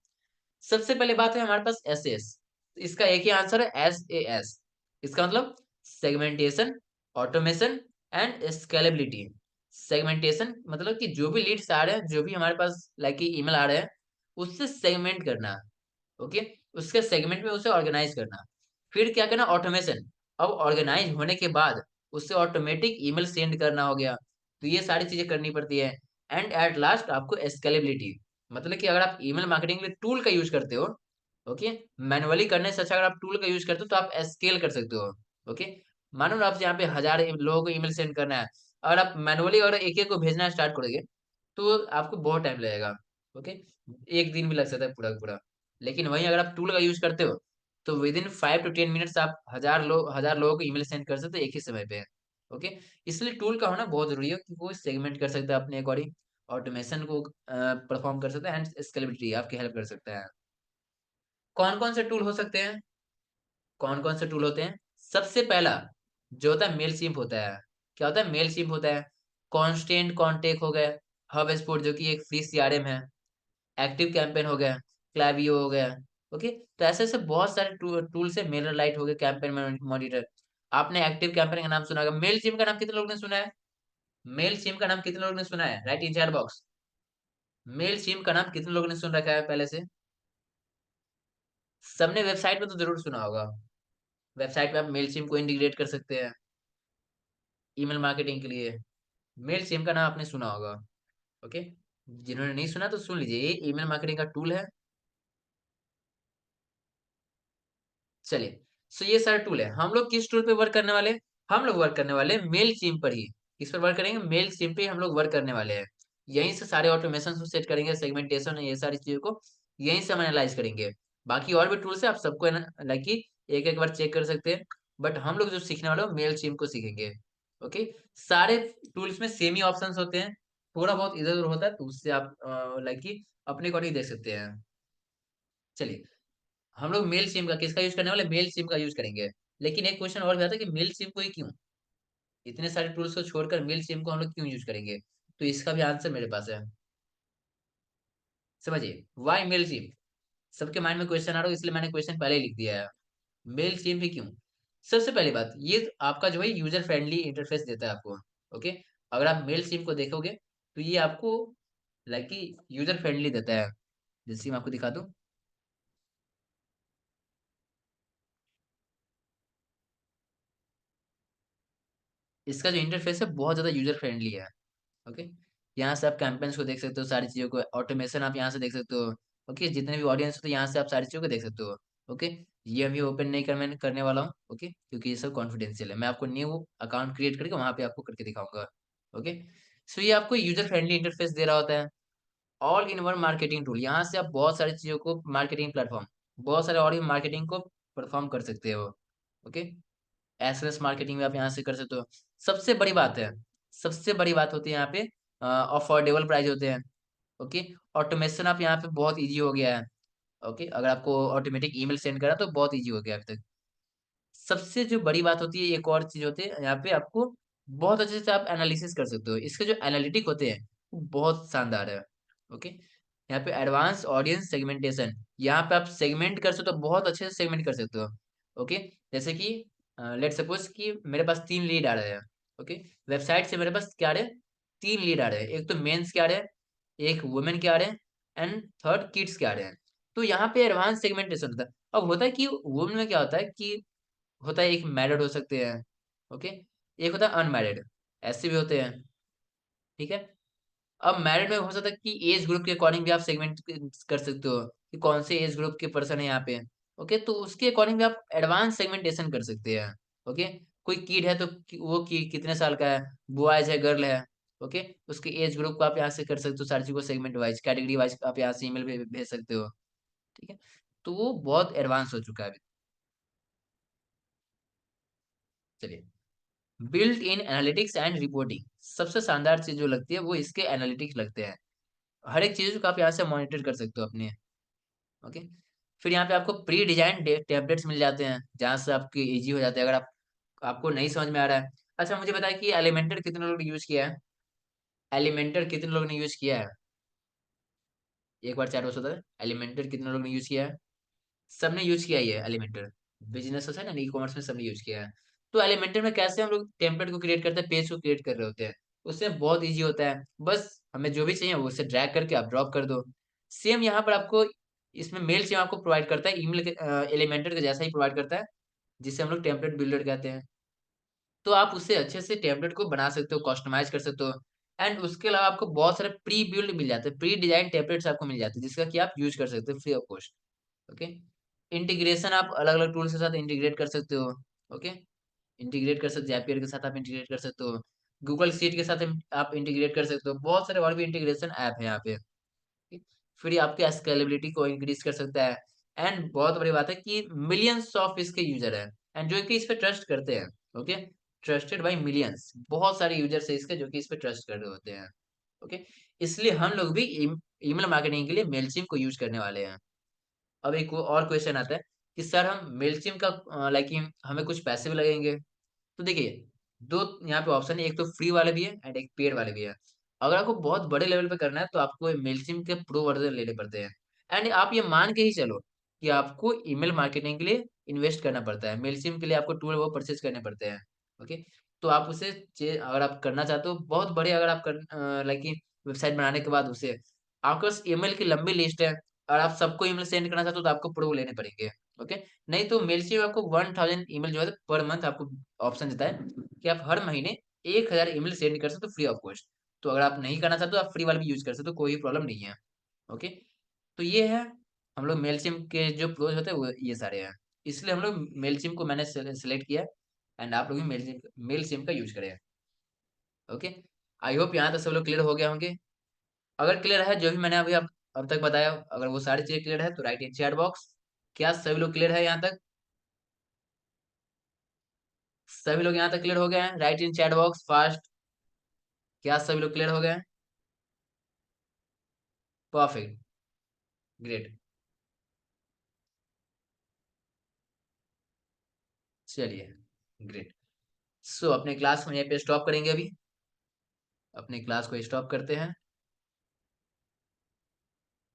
Speaker 1: सबसे पहले बात है हमारे पास एस एस, इसका एक ही आंसर है, एस ए एस। इसका मतलब segmentation, automation and scalability. Segmentation मतलब कि जो भी लीड्स आ रहे हैं, जो भी हमारे पास लाइक कि ईमेल आ रहे हैं, उससे सेगमेंट करना। ओके, उसके सेगमेंट में उसे ऑर्गेनाइज करना। फिर क्या करना? ऑटोमेशन। अब ऑर्गेनाइज होने के बाद उससे ऑटोमेटिक ईमेल सेंड करना हो गया, तो ये सारी चीजें करनी पड़ती है। एंड एट लास्ट आपको स्केलेबिलिटी, मतलब कि अगर आप ईमेल मार्केटिंग के लिए टूल का यूज करते हो, ओके, मैनुअली करने से अच्छा अगर आप टूल का यूज करते हो तो आप स्केल कर सकते हो। ओके, मानो ना आप यहाँ पे 1000 लोगों को ईमेल सेंड करना है, अगर आप मैनुअली अगर एक एक को भेजना स्टार्ट करोगे तो आपको बहुत टाइम लगेगा। ओके, एक दिन भी लग सकता है पूरा का पूरा। लेकिन वहीं अगर आप टूल का यूज करते हो तो विद इन 5 to 10 मिनट्स आप 1000 लोगों को ईमेल सेंड कर सकते हो एक ही समय पे। ओके, इसलिए टूल का होना बहुत जरूरी है कि वो सेगमेंट कर सकता है अपने अकॉर्डिंग, ऑटोमेशन को परफॉर्म कर सकता है एंड स्केलेबिलिटी आपकी हेल्प कर सकता है। कौन कौन से टूल हो सकते हैं? कौन कौन से टूल होते हैं? सबसे पहला जो होता है मेल सिंप होता है। क्या होता है? मेल सिंप होता है। कॉन्स्टेंट कॉन्टेक्ट हो गया, हब स्पॉट जो कि एक फ्री सीआरएम है। एक्टिव कैंपेन हो गया, क्लावियो हो गया। ओके, तो ऐसे ऐसे बहुत सारे टूल्स है, मेलर लाइट हो गया, कैंपेन मॉनिटर। आपने एक्टिव कैंपेन का नाम सुना होगा। मेल चिम का नाम कितने लोगों ने सुना है? मेल चिम का नाम कितने लोगों ने सुना है? Write in chat box. Mailchimp का नाम कितने लोगों ने सुन रखा है पहले से? सबने वेबसाइट में तो जरूर सुना होगा। वेबसाइट पे आप मेल चिम को इंटीग्रेट कर सकते हैं ईमेल मार्केटिंग के लिए। मेल चिम का नाम आपने सुना होगा। ओके, जिन्होंने नहीं सुना तो सुन लीजिए, ये ईमेल मार्केटिंग का टूल है। चलिए, सो ये सारा टूल है। हम लोग किस टूल पे वर्क करने वाले हैं? हम लोग वर्क करने वाले हैं मेल चिम पर ही। किस पर वर्क करेंगे? मेल चिम पे हम लोग वर्क करने वाले हैं। यहीं से सारे ऑटोमेशन सेट करेंगे, सेगमेंटेशन है, ये सारी चीजों को यहीं से हम एनालाइज करेंगे। बाकी और भी टूल्स है, आप सबको लाइक कि एक एक बार चेक कर सकते हैं। बट हम लोग जो सीखने वाले हैं मेल चिम को सीखेंगे। ओके, सारे टूल्स में सेम ही ऑप्शंस होते हैं, थोड़ा बहुत इधर उधर होता है, तो उससे आप लाइक कि अपने अकॉर्डिंग देख सकते हैं। चलिए, हम लोग मेल सिम का किसका यूज करने वाले? मेल सिम का यूज करेंगे। लेकिन एक क्वेश्चन और भी आता है कि मेल सिम को ही क्यों? इतने सारे टूल्स को छोड़कर मेल सिम को हम लोग क्यों यूज करेंगे? तो इसका भी आंसर मेरे पास है। समझिए, वाई मेल सिम। सबके माइंड में क्वेश्चन आ रहा हो, इसलिए मैंने क्वेश्चन पहले ही लिख दिया है। मेल सिम ही क्यों? सबसे पहली बात, ये आपका जो है यूजर फ्रेंडली इंटरफेस देता है आपको। ओके, अगर आप मेल सिम को देखोगे तो ये आपको लाइक कि यूजर फ्रेंडली देता है। जैसे मैं आपको दिखा दूं, इसका जो इंटरफेस है बहुत ज्यादा यूजर फ्रेंडली है। ओके, यहाँ से आप कैंपेन्स को देख सकते हो, सारी चीजों को, ऑटोमेशन आप यहाँ से देख सकते हो। ओके, जितने भी ऑडियंस होते हैं यहाँ से आप सारी चीजों को देख सकते हो। ओके, ये अभी ओपन नहीं करने वाला हूँ। ओके, क्योंकि ये सब कॉन्फिडेंशियल है। मैं आपको न्यू अकाउंट क्रिएट करके वहां पे आपको करके दिखाऊंगा। ओके, सो ये आपको यूजर फ्रेंडली इंटरफेस दे रहा होता है। All in one marketing tool, यहाँ से आप बहुत सारी चीजों को, मार्केटिंग प्लेटफॉर्म, बहुत सारे और मार्केटिंग को परफॉर्म कर सकते हो। ओके, एसएमएस मार्केटिंग भी आप यहाँ से कर सकते हो। सबसे बड़ी बात है, सबसे बड़ी बात होती है यहाँ पे, अफोर्डेबल प्राइस होते हैं। ओके, ऑटोमेशन आप यहाँ पे बहुत इजी हो गया है। ओके, अगर आपको ऑटोमेटिक ईमेल सेंड करा तो बहुत इजी हो गया अभी तक। सबसे जो बड़ी बात होती है, एक और चीज होती है यहाँ पे, आपको बहुत अच्छे से आप एनालिसिस कर सकते हो। इसके जो एनालिटिक होते हैं वो बहुत शानदार है। ओके, यहाँ पे एडवांस ऑडियंस सेगमेंटेशन, यहाँ पे आप सेगमेंट कर सकते हो, बहुत अच्छे से सेगमेंट कर सकते हो। ओके, जैसे कि लेट सपोज कि मेरे पास 3 लीड आ रहे हैं। ओके, वेबसाइट से मेरे पास क्या आ रहे हैं? 3 लीड आ रहे हैं। एक तो मेंस के आ रहे हैं, एक वुमेन के आ रहे हैं, एंड थर्ड किड्स के आ रहे हैं। तो यहाँ पे एडवांस सेगमेंटेशन होता है। अब होता है कि वुमेन में क्या होता है कि होता है, एक मैरिड हो सकते हैं। ओके, एक होता है अनमैरिड, ऐसे भी होते हैं। ठीक है, अब मैरिड में हो सकता है कि एज ग्रुप के अकॉर्डिंग भी आप सेगमेंट कर सकते हो कि कौन से एज ग्रुप के पर्सन है यहाँ पे। ओके, तो उसके अकॉर्डिंग भी आप एडवांस सेगमेंटेशन कर सकते हैं। ओके, कोई किड है तो वो कितने साल का है, बॉयज है, गर्ल है। ओके, उसके एज ग्रुप को आप यहाँ से कर सकते हो, सारी चीजों को सेगमेंट वाइज, कैटेगरी वाइज आप यहाँ से ईमेल भेज सकते हो। ठीक है, तो वो बहुत एडवांस हो चुका है अभी। चलिए, built in analytics and reporting, सबसे शानदार चीज जो लगती है वो इसके एनालिटिक्स लगते हैं। हर एक चीज को आप यहाँ से मॉनिटर कर सकते हो अपने। ओके, फिर यहाँ पे आपको प्री डिजाइन टेम्पलेट्स मिल जाते हैं, जहाँ से आपके इजी हो जाते हैं अगर आप, आपको नहीं समझ में आ रहा है। अच्छा, मुझे बताया कि एलिमेंटर कितने लोगों ने यूज किया है? एलिमेंटर कितने लोगों ने यूज किया है? एक बार चैट बॉक्स होता है, एलिमेंटर कितने लोगों ने यूज किया है? सबने यूज किया ही है एलिमेंटर। बिजनेस है ना, ई कॉमर्स में सबने यूज किया है। तो एलिमेंटर में कैसे हम लोग टेम्पलेट को क्रिएट करते हैं, पेज को क्रिएट कर रहे होते हैं। उसमें बहुत इजी होता है, बस हमें जो भी चाहिए वो उसे ड्रैग करके आप ड्रॉप कर दो। सेम यहाँ पर आपको, इसमें मेल सेम आपको प्रोवाइड करता है, ईमेल के एलिमेंटर के जैसा ही प्रोवाइड करता है, जिसे हम लोग टेम्पलेट बिल्डर कहते हैं। तो आप उससे अच्छे से टेम्पलेट को बना सकते हो, कस्टमाइज कर सकते हो। एंड उसके अलावा आपको बहुत सारे प्री बिल्ड मिल जाते हैं, प्री डिजाइन टेम्पलेट्स आपको मिल जाते हैं, जिसका कि आप यूज कर सकते हो free of cost. Okay, integration आप अलग अलग टूल्स के साथ इंटीग्रेट कर सकते हो। ओके, इंटीग्रेट कर सकते हो, जैपियर के साथ आप इंटीग्रेट कर सकते हो, गूगल सीट के साथ आप इंटीग्रेट कर सकते हो, बहुत सारे और भी इंटीग्रेशन ऐप है यहाँ पे। ठीक? फिर ये आपके स्केलेबिलिटी को इंक्रीज कर सकता है। एंड बहुत बड़ी बात है कि मिलियंस ऑफ इसके यूजर है, एंड जो कि इस पे ट्रस्ट करते हैं। ओके, ट्रस्टेड बाय मिलियंस, बहुत सारे यूजर्स है इसके जो कि इस पे ट्रस्ट कर रहे होते हैं। ओके, इसलिए हम लोग भी ईमेल मार्केटिंग के लिए मेलचिम को यूज करने वाले हैं। अब एक और क्वेश्चन आता है कि सर हम मेलचिम का लाइक हमें कुछ पैसे भी लगेंगे? तो देखिए, दो यहाँ पे ऑप्शन है, एक तो फ्री वाले भी है एंड एक पेड वाले भी है। अगर आपको बहुत बड़े लेवल पे करना है तो आपको मेलसिम के प्रो वर्जन लेने पड़ते हैं। एंड आप ये मान के ही चलो कि आपको ईमेल मार्केटिंग के लिए इन्वेस्ट करना पड़ता है। मेलसिम के लिए आपको टूल वो परचेज करने पड़ते हैं। ओके, तो आप उसे अगर आप करना चाहते हो बहुत बड़े, अगर आप लाइक कि वेबसाइट बनाने के बाद उसे आपके पास ईमेल की लंबी लिस्ट है और आप सबको ईमेल सेंड करना चाहते हो तो आपको प्रो लेने पड़ेंगे। ओके, नहीं तो मेलसिम आपको 1000 ईमेल जो है पर मंथ आपको ऑप्शन देता है कि आप हर महीने 1000 ईमेल सेंड कर सकते हो फ्री ऑफ कॉस्ट। तो अगर आप नहीं करना चाहते तो आप फ्री वाला भी यूज़ कर सकते हो, कोई प्रॉब्लम नहीं है। ओके, तो ये है हम लोग मेलचिम के जो प्रोज होते हैं वो ये सारे हैं। इसलिए हम लोग मेलचिम को मैंने सेलेक्ट किया एंड आप लोग भी मेलचिम का यूज़ करें। ओके, आई होप यहाँ तक सब लोग क्लियर हो गए होंगे। अगर क्लियर है जो भी मैंने अभी अब तक बताया, अगर वो सारी चीज़ें क्लियर है तो राइट इन चैट बॉक्स। क्या सभी लोग क्लियर है यहाँ तक? सभी लोग यहाँ तक क्लियर हो गए हैं? Right in chat box fast. क्या सभी लोग क्लियर हो गए हैं? Perfect, great. चलिए, ग्रेट। सो अपने क्लास को यहीं पे स्टॉप करेंगे अभी। अपनी क्लास को स्टॉप करते हैं।